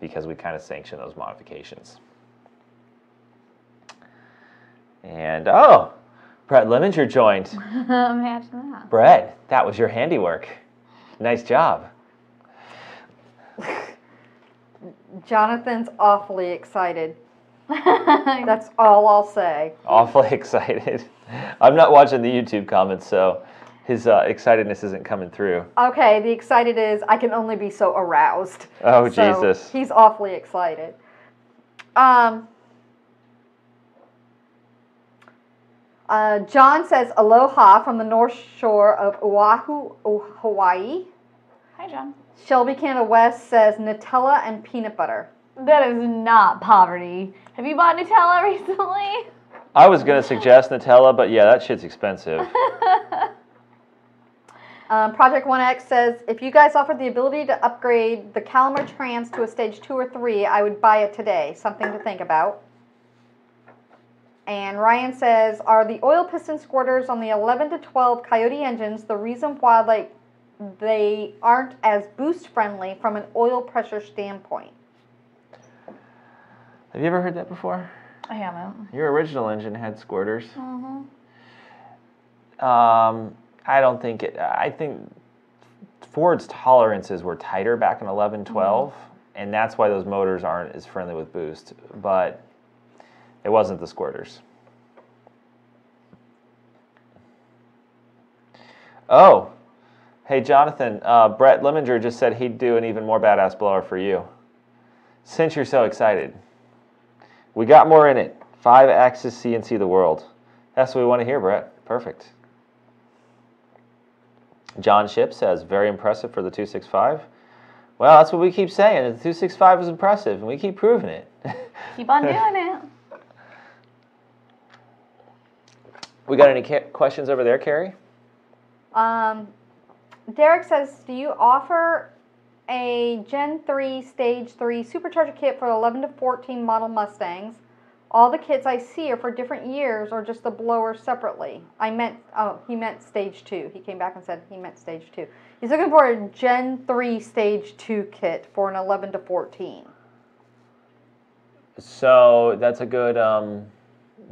Speaker 1: because we kind of sanction those modifications. And, Brett Lemminger joined.
Speaker 2: Imagine that.
Speaker 1: Brett, that was your handiwork. Nice job.
Speaker 4: Jonathan's awfully excited. That's all I'll say.
Speaker 1: Awfully excited. I'm not watching the YouTube comments, so his excitedness isn't coming through. Okay,
Speaker 4: the excited is I can only be so aroused.
Speaker 1: Oh,
Speaker 4: so
Speaker 1: Jesus.
Speaker 4: He's awfully excited. John says, aloha from the North Shore of Oahu, Hawaii.
Speaker 2: Hi, John.
Speaker 4: Shelby Canada West says, Nutella and peanut butter.
Speaker 2: That is not poverty. Have you bought Nutella recently?
Speaker 1: I was going to suggest Nutella, but yeah, that shit's expensive.
Speaker 4: Project 1X says, if you guys offered the ability to upgrade the Calamar Trans to a stage 2 or 3, I would buy it today. Something to think about. And Ryan says, are the oil piston squirters on the 11 to 12 Coyote engines the reason why they aren't as boost friendly from an oil pressure standpoint?
Speaker 1: Have you ever heard that before?
Speaker 2: I haven't.
Speaker 1: Your original engine had squirters.
Speaker 2: Mm-hmm.
Speaker 1: I don't think it. I think Ford's tolerances were tighter back in 11, 12, and that's why those motors aren't as friendly with boost. But it wasn't the squirters. Oh, hey Jonathan, Brett Liminger just said he'd do an even more badass blower for you. Since you're so excited, we got more in it. 5-axis CNC the world. That's what we want to hear, Brett. Perfect. John Ship says, very impressive for the 265. Well, that's what we keep saying. The 265 was impressive, and we keep proving it.
Speaker 2: Keep on doing it.
Speaker 1: We got any questions over there, Carrie?
Speaker 4: Derek says, do you offer a Gen 3 Stage 3 Supercharger kit for 11 to 14 model Mustangs? All the kits I see are for different years or just the blower separately. He meant Stage 2. He came back and said he meant Stage 2. He's looking for a Gen 3 Stage 2 kit for an 11 to 14.
Speaker 1: So that's a good...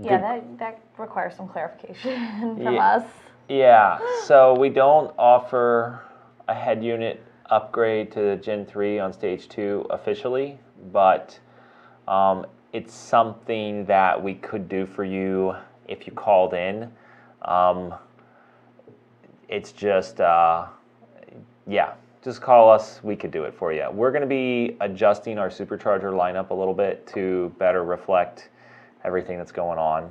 Speaker 2: Yeah, that requires some clarification from us.
Speaker 1: Yeah, so we don't offer a head unit upgrade to Gen 3 on Stage 2 officially, but it's something that we could do for you if you called in. It's just, yeah, just call us. We could do it for you. We're going to be adjusting our Supercharger lineup a little bit to better reflect everything that's going on.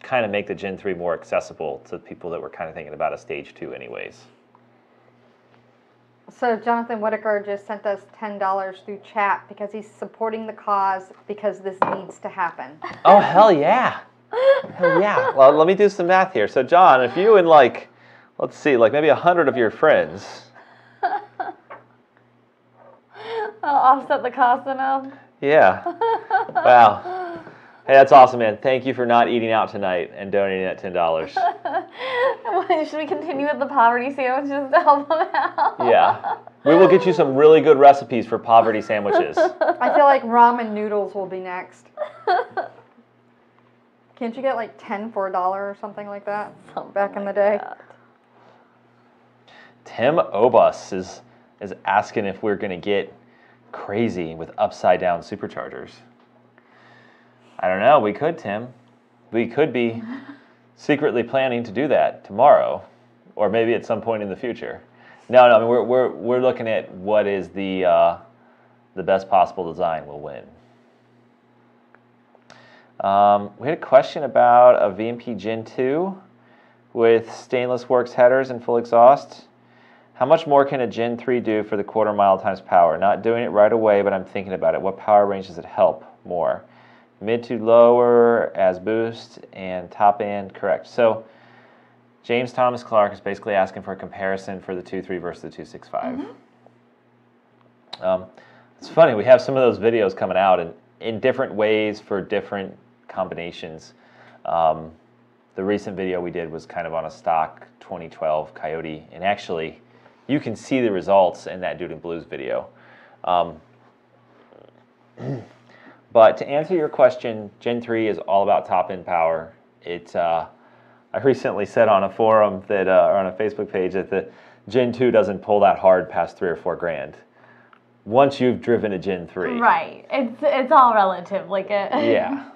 Speaker 1: Kind of make the Gen 3 more accessible to people that were kind of thinking about a Stage 2 anyways.
Speaker 4: So Jonathan Whitaker just sent us $10 through chat because he's supporting the cause because this needs to happen.
Speaker 1: Oh, hell yeah. Hell yeah. Well, let me do some math here. So, John, if you and let's see, maybe 100 of your friends.
Speaker 2: I'll offset the cost enough.
Speaker 1: Yeah. Wow. Hey, that's awesome, man. Thank you for not eating out tonight and donating that $10.
Speaker 2: Should we continue with the poverty sandwiches to help them out?
Speaker 1: Yeah. We will get you some really good recipes for poverty sandwiches.
Speaker 4: I feel like ramen noodles will be next. Can't you get 10 for $1 or something like that? Back in the day.
Speaker 1: Tim Obus is asking if we're going to get crazy with upside down superchargers. I don't know. We could, Tim. We could be secretly planning to do that tomorrow, or maybe at some point in the future. No. I mean, we're looking at what is the best possible design will win. We had a question about a VMP Gen 2 with stainless works headers and full exhaust. How much more can a Gen 3 do for the quarter mile times power? Not doing it right away, but I'm thinking about it. What power range does it help more? Mid to lower as boost and top end, correct. So James Thomas Clark is basically asking for a comparison for the 2.3 versus the 2.65. It's funny, we have some of those videos coming out in different ways for different combinations. The recent video we did was kind of on a stock 2012 Coyote, and actually you can see the results in that Dude in Blues video. But to answer your question, Gen 3 is all about top-end power. I recently said on a forum that, or on a Facebook page, that the Gen 2 doesn't pull that hard past $3,000 or $4,000. Once you've driven a Gen 3.
Speaker 2: Right. It's all relative.
Speaker 1: Yeah.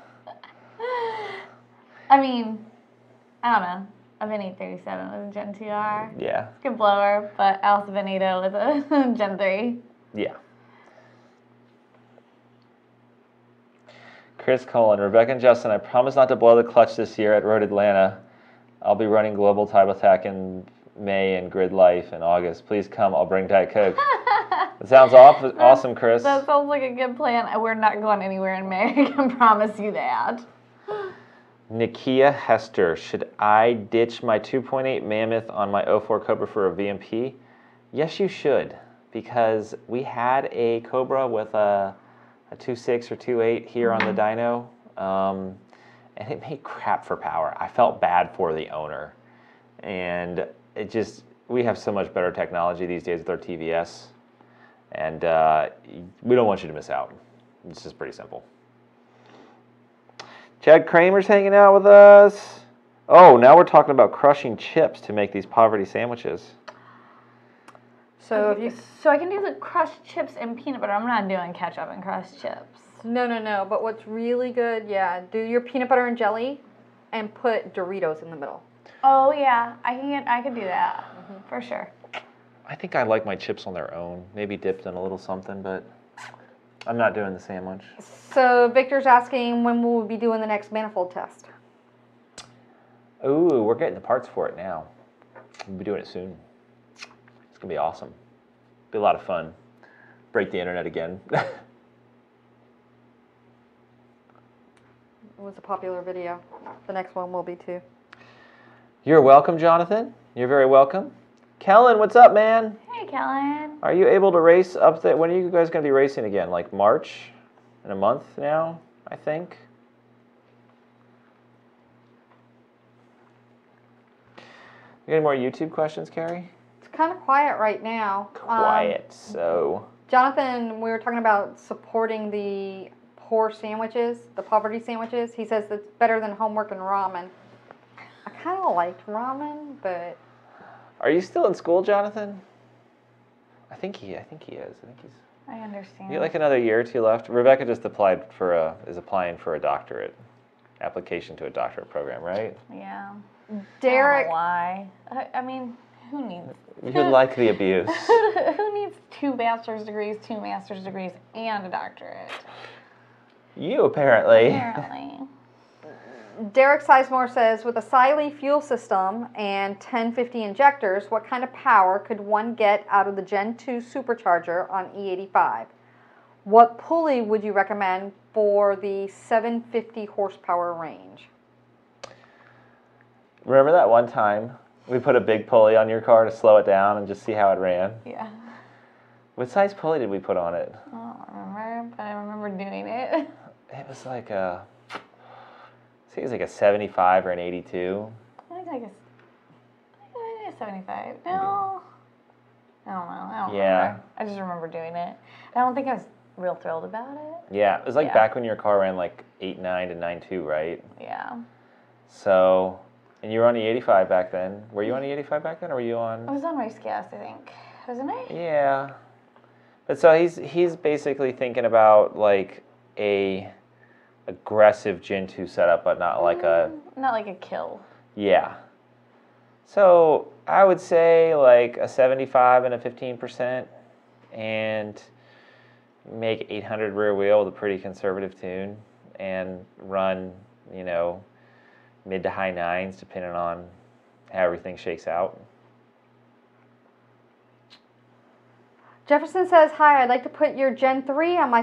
Speaker 2: I mean, I don't know. I've been 837 with a Gen 2R.
Speaker 1: Yeah.
Speaker 2: It's a good blower, but I also been 80 with a Gen 3.
Speaker 1: Yeah. Chris Cullen, Rebecca and Justin, I promise not to blow the clutch this year at Road Atlanta. I'll be running Global Type Attack in May and Grid Life in August. Please come. I'll bring Diet Coke. That sounds awesome, Chris.
Speaker 2: That sounds like a good plan. We're not going anywhere in May. I can promise you that.
Speaker 1: Nikia Hester, should I ditch my 2.8 Mammoth on my 04 Cobra for a VMP? Yes, you should, because we had a Cobra with a 2.6 or 2.8 here on the dyno, and it made crap for power. I felt bad for the owner, and it just, we have so much better technology these days with our TVS, and we don't want you to miss out. It's just pretty simple. Chad Kramer's hanging out with us. Oh, now we're talking about crushing chips to make these poverty sandwiches.
Speaker 2: So so I can do the crushed chips and peanut butter. I'm not doing ketchup and crushed chips.
Speaker 4: No. But what's really good, do your peanut butter and jelly and put Doritos in the middle.
Speaker 2: Oh yeah, I could do that for sure.
Speaker 1: I think I like my chips on their own, maybe dipped in a little something, but I'm not doing the sandwich.
Speaker 4: So Victor's asking when will we be doing the next manifold test?
Speaker 1: Ooh, we're getting the parts for it now. We'll be doing it soon. It's gonna be awesome. Be a lot of fun. Break the internet again.
Speaker 4: It was a popular video. The next one will be too.
Speaker 1: You're welcome, Jonathan. You're very welcome. Kellen, what's up, man?
Speaker 2: Hey, Kellen.
Speaker 1: Are you able to race up there? When are you guys going to be racing again? Like March? In a month now, I think. You got any more YouTube questions, Carrie?
Speaker 4: It's kind of quiet right now.
Speaker 1: Quiet, so.
Speaker 4: Jonathan, we were talking about supporting the poor sandwiches, the poverty sandwiches. He says that's better than homework and ramen. I kind of liked ramen, but...
Speaker 1: Are you still in school, Jonathan? I think he is. I think he's.
Speaker 2: I understand.
Speaker 1: You got like another year or two left. Rebecca just is applying for a doctorate, application to a doctorate program, right?
Speaker 2: Yeah.
Speaker 4: Derek.
Speaker 2: I don't know why? I mean, who needs?
Speaker 1: You like the abuse.
Speaker 2: Who needs 2 bachelor's degrees, 2 master's degrees, and a doctorate?
Speaker 1: You apparently.
Speaker 2: Apparently.
Speaker 4: Derek Sizemore says, with a Siley fuel system and 1050 injectors, what kind of power could one get out of the Gen 2 Supercharger on E85? What pulley would you recommend for the 750 horsepower range?
Speaker 1: Remember that one time we put a big pulley on your car to slow it down and just see how it ran?
Speaker 2: Yeah.
Speaker 1: What size pulley did we put on it?
Speaker 2: I don't remember, but I remember doing it.
Speaker 1: It was like a... I think it was like a 75 or an 82.
Speaker 2: I think like a 75. No. I don't know. I don't remember. I just remember doing it. I don't think I was real thrilled about it.
Speaker 1: Yeah, it was like back when your car ran like 8.9 to 9.2, right?
Speaker 2: Yeah.
Speaker 1: So, and you were on the 85 back then. Were you on the 85 back then, or were you on?
Speaker 2: I was on race gas, I think. Wasn't I?
Speaker 1: Yeah. But so he's basically thinking about like a aggressive Gen 2 setup, but not like a...
Speaker 2: Not like a kill.
Speaker 1: Yeah. So I would say like a 75 and a 15%, and make 800 rear wheel with a pretty conservative tune, and run, you know, mid to high 9s depending on how everything shakes out.
Speaker 4: Jefferson says, hi, I'd like to put your Gen 3 on my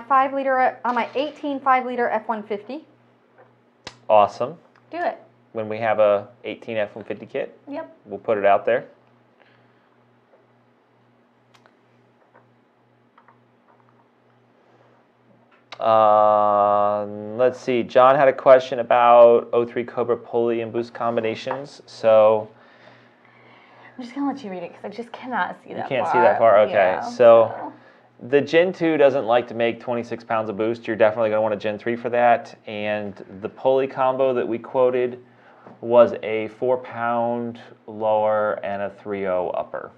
Speaker 4: 18 5-liter F-150.
Speaker 1: Awesome.
Speaker 2: Do it.
Speaker 1: When we have a 18 F-150 kit,
Speaker 2: Yep.
Speaker 1: we'll put it out there. Let's see. John had a question about 03 Cobra pulley and boost combinations. So
Speaker 2: I'm just going to let you read it because I just cannot see that far.
Speaker 1: You can't see that far? Okay.
Speaker 2: Yeah,
Speaker 1: So the Gen 2 doesn't like to make 26 pounds of boost. You're definitely going to want a Gen 3 for that. And the pulley combo that we quoted was a 4-pound lower and a 3.0 upper.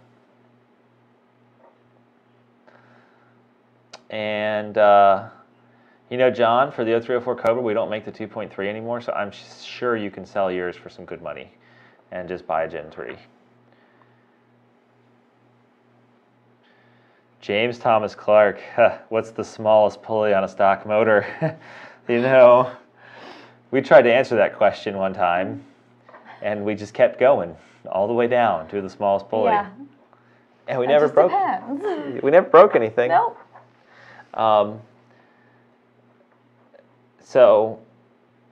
Speaker 1: And, you know, John, for the 0304 Cobra, we don't make the 2.3 anymore, so I'm sure you can sell yours for some good money and just buy a Gen 3. James Thomas Clark, what's the smallest pulley on a stock motor? You know, we tried to answer that question one time, and we just kept going all the way down to the smallest pulley.
Speaker 2: Yeah.
Speaker 1: And we never broke.
Speaker 2: Depends.
Speaker 1: We never broke anything.
Speaker 2: Nope.
Speaker 1: So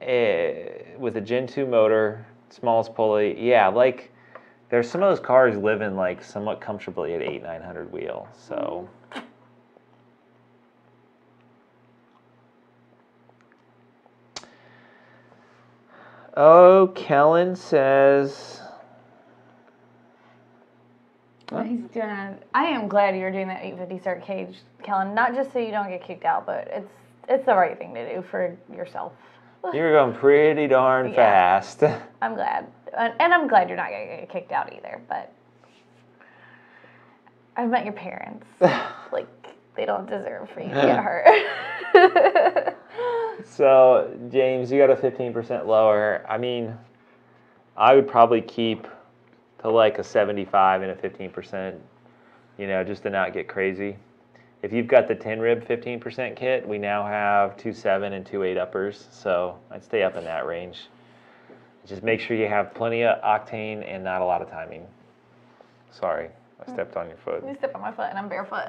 Speaker 1: with a Gen 2 motor, smallest pulley, yeah, like there's some of those cars living like somewhat comfortably at 800-900 wheel. So. Oh, Kellen says.
Speaker 2: He's doing. I am glad you're doing that 850 start cage, Kellen. Not just so you don't get kicked out, but it's the right thing to do for yourself.
Speaker 1: You're going pretty darn fast.
Speaker 2: I'm glad, and I'm glad you're not gonna get kicked out either. But I've met your parents. Like they don't deserve for you to get hurt.
Speaker 1: So James, you got a 15% lower. I mean, I would probably keep to like a 75 and a 15%, you know, just to not get crazy. If you've got the 10 rib 15% kit, we now have 2.7 and 2.8 uppers, so I'd stay up in that range. Just make sure you have plenty of octane and not a lot of timing. Sorry, I stepped on your foot.
Speaker 2: You stepped on my foot and I'm barefoot.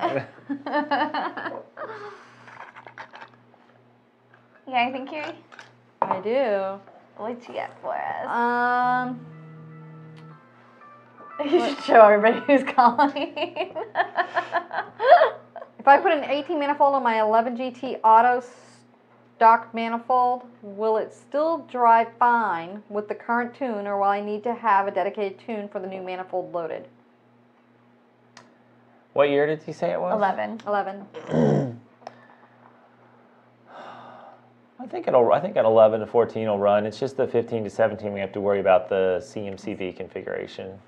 Speaker 2: You got anything, Carrie?
Speaker 4: I do.
Speaker 2: What you got for us? You should show everybody who's calling.
Speaker 4: If I put an 18 manifold on my 11 GT Auto stock manifold, will it still drive fine with the current tune, or will I need to have a dedicated tune for the new manifold loaded?
Speaker 1: What year did he say it was?
Speaker 2: 11.
Speaker 4: 11.
Speaker 1: I think at 11 to 14 will run. It's just the 15 to 17 we have to worry about the CMCV configuration.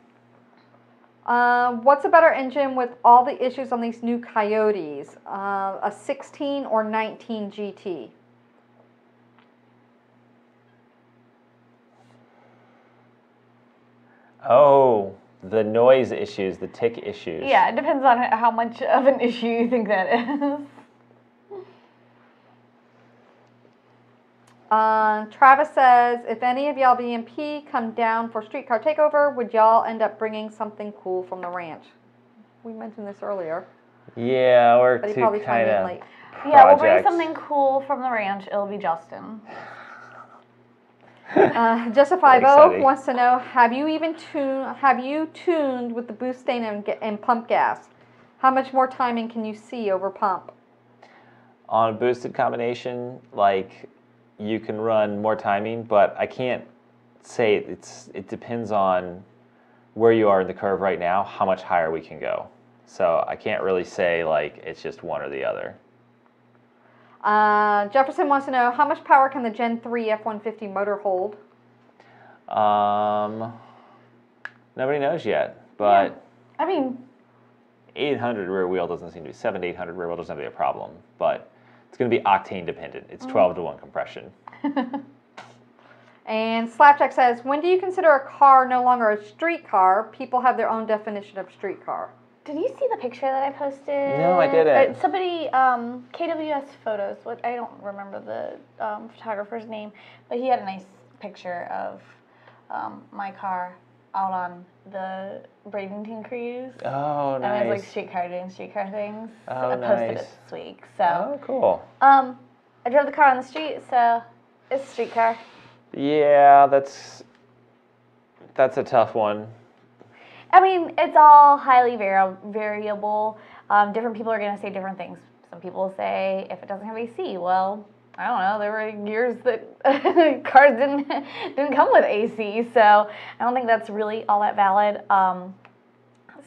Speaker 4: What's a better engine with all the issues on these new Coyotes? A 16 or 19 GT?
Speaker 1: Oh, the noise issues, the tick issues.
Speaker 2: Yeah, it depends on how much of an issue you think that is.
Speaker 4: Travis says, if any of y'all BMP come down for streetcar takeover, would y'all end up bringing something cool from the ranch? We mentioned this earlier.
Speaker 1: Yeah, or
Speaker 4: But he
Speaker 1: to
Speaker 4: probably chimed in
Speaker 1: kind
Speaker 4: late.
Speaker 1: of.
Speaker 2: Yeah, we'll bring something cool from the ranch. It'll be Justin.
Speaker 4: Justify50 wants to know, have you tuned with the butane and pump gas? How much more timing can you see over pump?
Speaker 1: On a boosted combination, like, you can run more timing, but I can't say it depends on where you are in the curve right now, how much higher we can go. So I can't really say like it's just one or the other.
Speaker 4: Jefferson wants to know, how much power can the Gen 3 F-150 motor hold?
Speaker 1: Nobody knows yet, but
Speaker 2: yeah. I mean,
Speaker 1: 800 rear wheel doesn't seem to be 700 to 800 rear wheel doesn't seem to be a problem, but it's going to be octane dependent. It's 12 to 1 compression.
Speaker 4: And Slapjack says, when do you consider a car no longer a street car? People have their own definition of street car.
Speaker 2: Did you see the picture that I posted?
Speaker 1: No, I didn't.
Speaker 2: Somebody, KWS Photos, which I don't remember the photographer's name, but he had a nice picture of my car out on the Bradenton cruise.
Speaker 1: Oh, nice.
Speaker 2: And it was like streetcar doing streetcar things.
Speaker 1: Oh,
Speaker 2: so I posted
Speaker 1: nice.
Speaker 2: it this week. So.
Speaker 1: Oh, cool.
Speaker 2: I drove the car on the street, so it's a streetcar.
Speaker 1: Yeah, that's a tough one.
Speaker 2: I mean, it's all highly variable. Different people are going to say different things. Some people say if it doesn't have AC, well, I don't know. There were years that cars didn't come with AC, so I don't think that's really all that valid.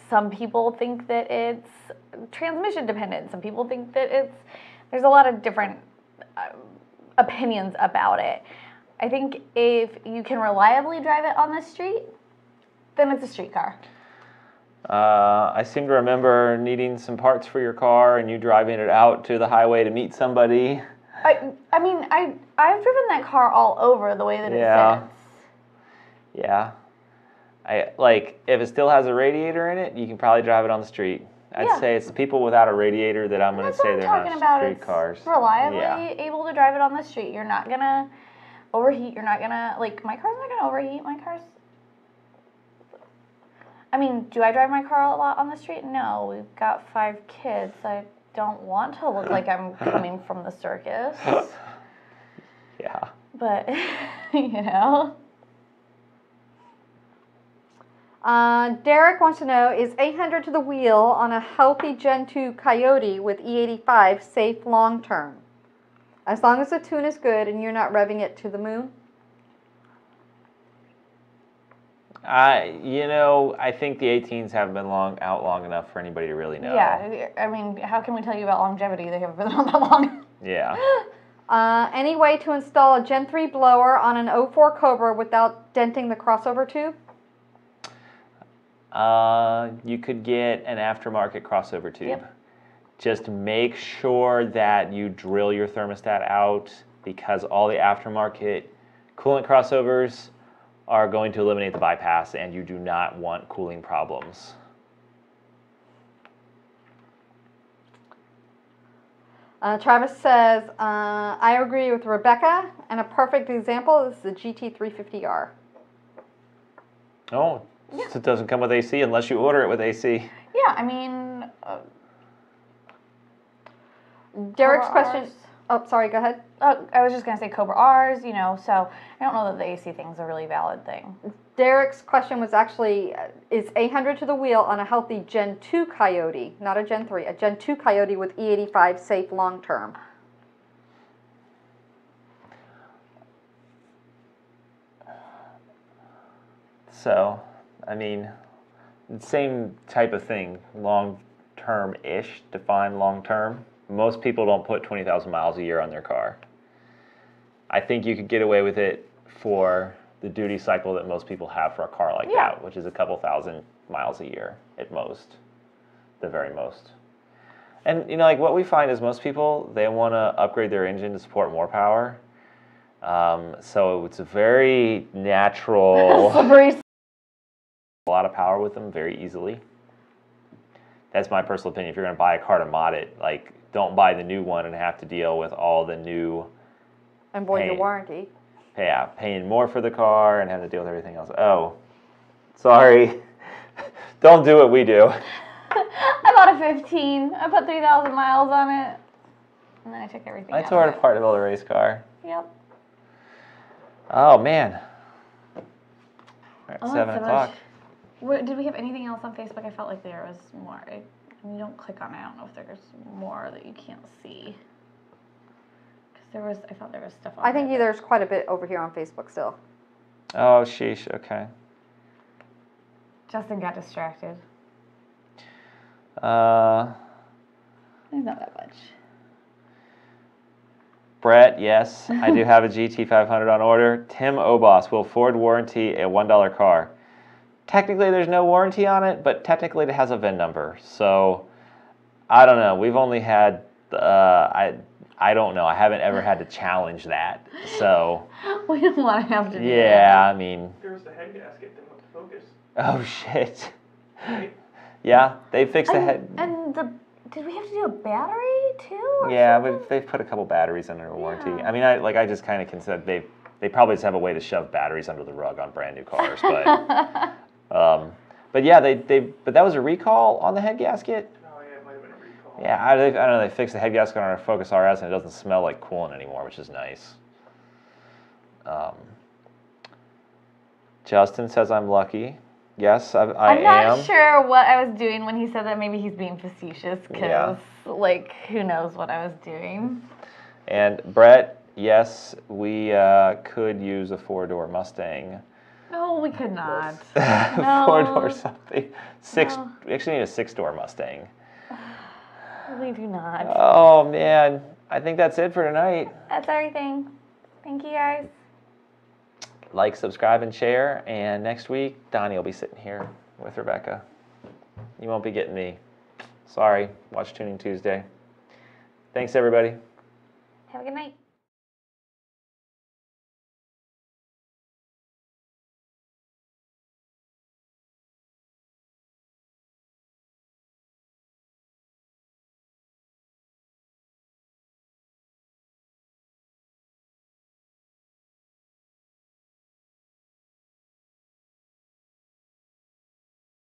Speaker 2: Some people think that it's transmission dependent. Some people think that there's a lot of different opinions about it. I think if you can reliably drive it on the street, then it's a street car.
Speaker 1: I seem to remember needing some parts for your car and you driving it out to the highway to meet somebody.
Speaker 2: I mean, I've driven that car all over the way that it sits.
Speaker 1: Yeah. If it still has a radiator in it, you can probably drive it on the street. I'd say it's the people without a radiator that I'm going to say they're not street cars.
Speaker 2: Reliably able to drive it on the street. You're not going to overheat. You're not going to, my car's not going to overheat. My car's, I mean, do I drive my car a lot on the street? No. We've got 5 kids. I don't want to look like I'm coming from the circus.
Speaker 1: Yeah.
Speaker 2: But, you know.
Speaker 4: Derek wants to know, is 800 to the wheel on a healthy Gen 2 Coyote with E85 safe long term? As long as the tune is good and you're not revving it to the moon?
Speaker 1: I think the 18s haven't been out long enough for anybody to really know.
Speaker 2: Yeah, I mean, how can we tell you about longevity? They haven't been on that long.
Speaker 1: Yeah.
Speaker 4: Any way to install a Gen 3 blower on an 04 Cobra without denting the crossover tube?
Speaker 1: You could get an aftermarket crossover tube.
Speaker 2: Yep.
Speaker 1: Just make sure that you drill your thermostat out, because all the aftermarket coolant crossovers are going to eliminate the bypass, and you do not want cooling problems.
Speaker 4: Travis says, I agree with Rebecca, and a perfect example is the GT350R.
Speaker 1: Oh,
Speaker 2: Yeah.
Speaker 1: so it doesn't come with AC unless you order it with AC.
Speaker 2: Yeah, I mean...
Speaker 4: Derek's
Speaker 2: Cobra
Speaker 4: question...
Speaker 2: Rs.
Speaker 4: Oh, sorry, go ahead.
Speaker 2: I was just going to say Cobra R's, you know, so I don't know that the AC thing's a really valid thing.
Speaker 4: Derek's question was actually, is 800 to the wheel on a healthy Gen 2 Coyote, not a Gen 3, a Gen 2 Coyote with E85 safe long term?
Speaker 1: So, I mean, same type of thing, long-term-ish, define long-term. Most people don't put 20,000 miles a year on their car. I think you could get away with it for the duty cycle that most people have for a car like that, which is a couple thousand miles a year at most, the very most. And, like what we find is most people, they want to upgrade their engine to support more power. So it's a very natural... a lot of power with them very easily. That's my personal opinion. If you're going to buy a car to mod it, like, don't buy the new one and have to deal with all the new...
Speaker 4: And void your warranty.
Speaker 1: Yeah, paying more for the car and having to deal with everything else. Oh, sorry. Don't do what we do.
Speaker 2: I bought a 15. I put 3,000 miles on it. And then I took everything out.
Speaker 1: I tore it apart to build a race car.
Speaker 2: Yep.
Speaker 1: Oh, man. All right, 7 o'clock.
Speaker 2: Did we have anything else on Facebook? I felt like there was more. When you don't click on it, I don't know if there's more that you can't see. Because I thought there was stuff on
Speaker 4: I think there's quite a bit over here on Facebook still.
Speaker 1: Oh, sheesh. Okay.
Speaker 2: Justin got distracted.
Speaker 1: Uh...
Speaker 2: There's not that much.
Speaker 1: Brett, yes, I do have a GT500 on order. Tim Obos, will Ford warranty a $1 car? Technically, there's no warranty on it, but technically it has a VIN number. So, I don't know. We've only had, I don't know. I haven't ever had to challenge that. So,
Speaker 2: we don't want to have to do that.
Speaker 1: Yeah, I mean.
Speaker 3: There's the head gasket that went to Focus.
Speaker 1: Oh, shit.
Speaker 3: Right?
Speaker 1: Yeah, they fixed the head.
Speaker 2: And did we have to do a battery too?
Speaker 1: Yeah, they've put a couple batteries under warranty. I mean, I just kind of consider they probably just have a way to shove batteries under the rug on brand new cars, but yeah, but that was a recall on the head gasket.
Speaker 3: Oh yeah, it might have been a recall.
Speaker 1: Yeah, I don't know. They fixed the head gasket on our Focus RS, and it doesn't smell like coolant anymore, which is nice. Justin says I'm lucky. Yes, I am.
Speaker 2: I'm not sure what I was doing when he said that. Maybe he's being facetious because, like, who knows what I was doing.
Speaker 1: And Brett, yes, we could use a 4-door Mustang.
Speaker 2: No, we could not.
Speaker 1: No. 4-door something.
Speaker 2: No.
Speaker 1: We actually need a 6-door Mustang.
Speaker 2: We do not.
Speaker 1: Oh, man. I think that's it for tonight.
Speaker 2: That's everything. Thank you, guys.
Speaker 1: Like, subscribe, and share. And next week, Donnie will be sitting here with Rebecca. You won't be getting me. Sorry. Watch Tuning Tuesday. Thanks, everybody.
Speaker 2: Have a good night.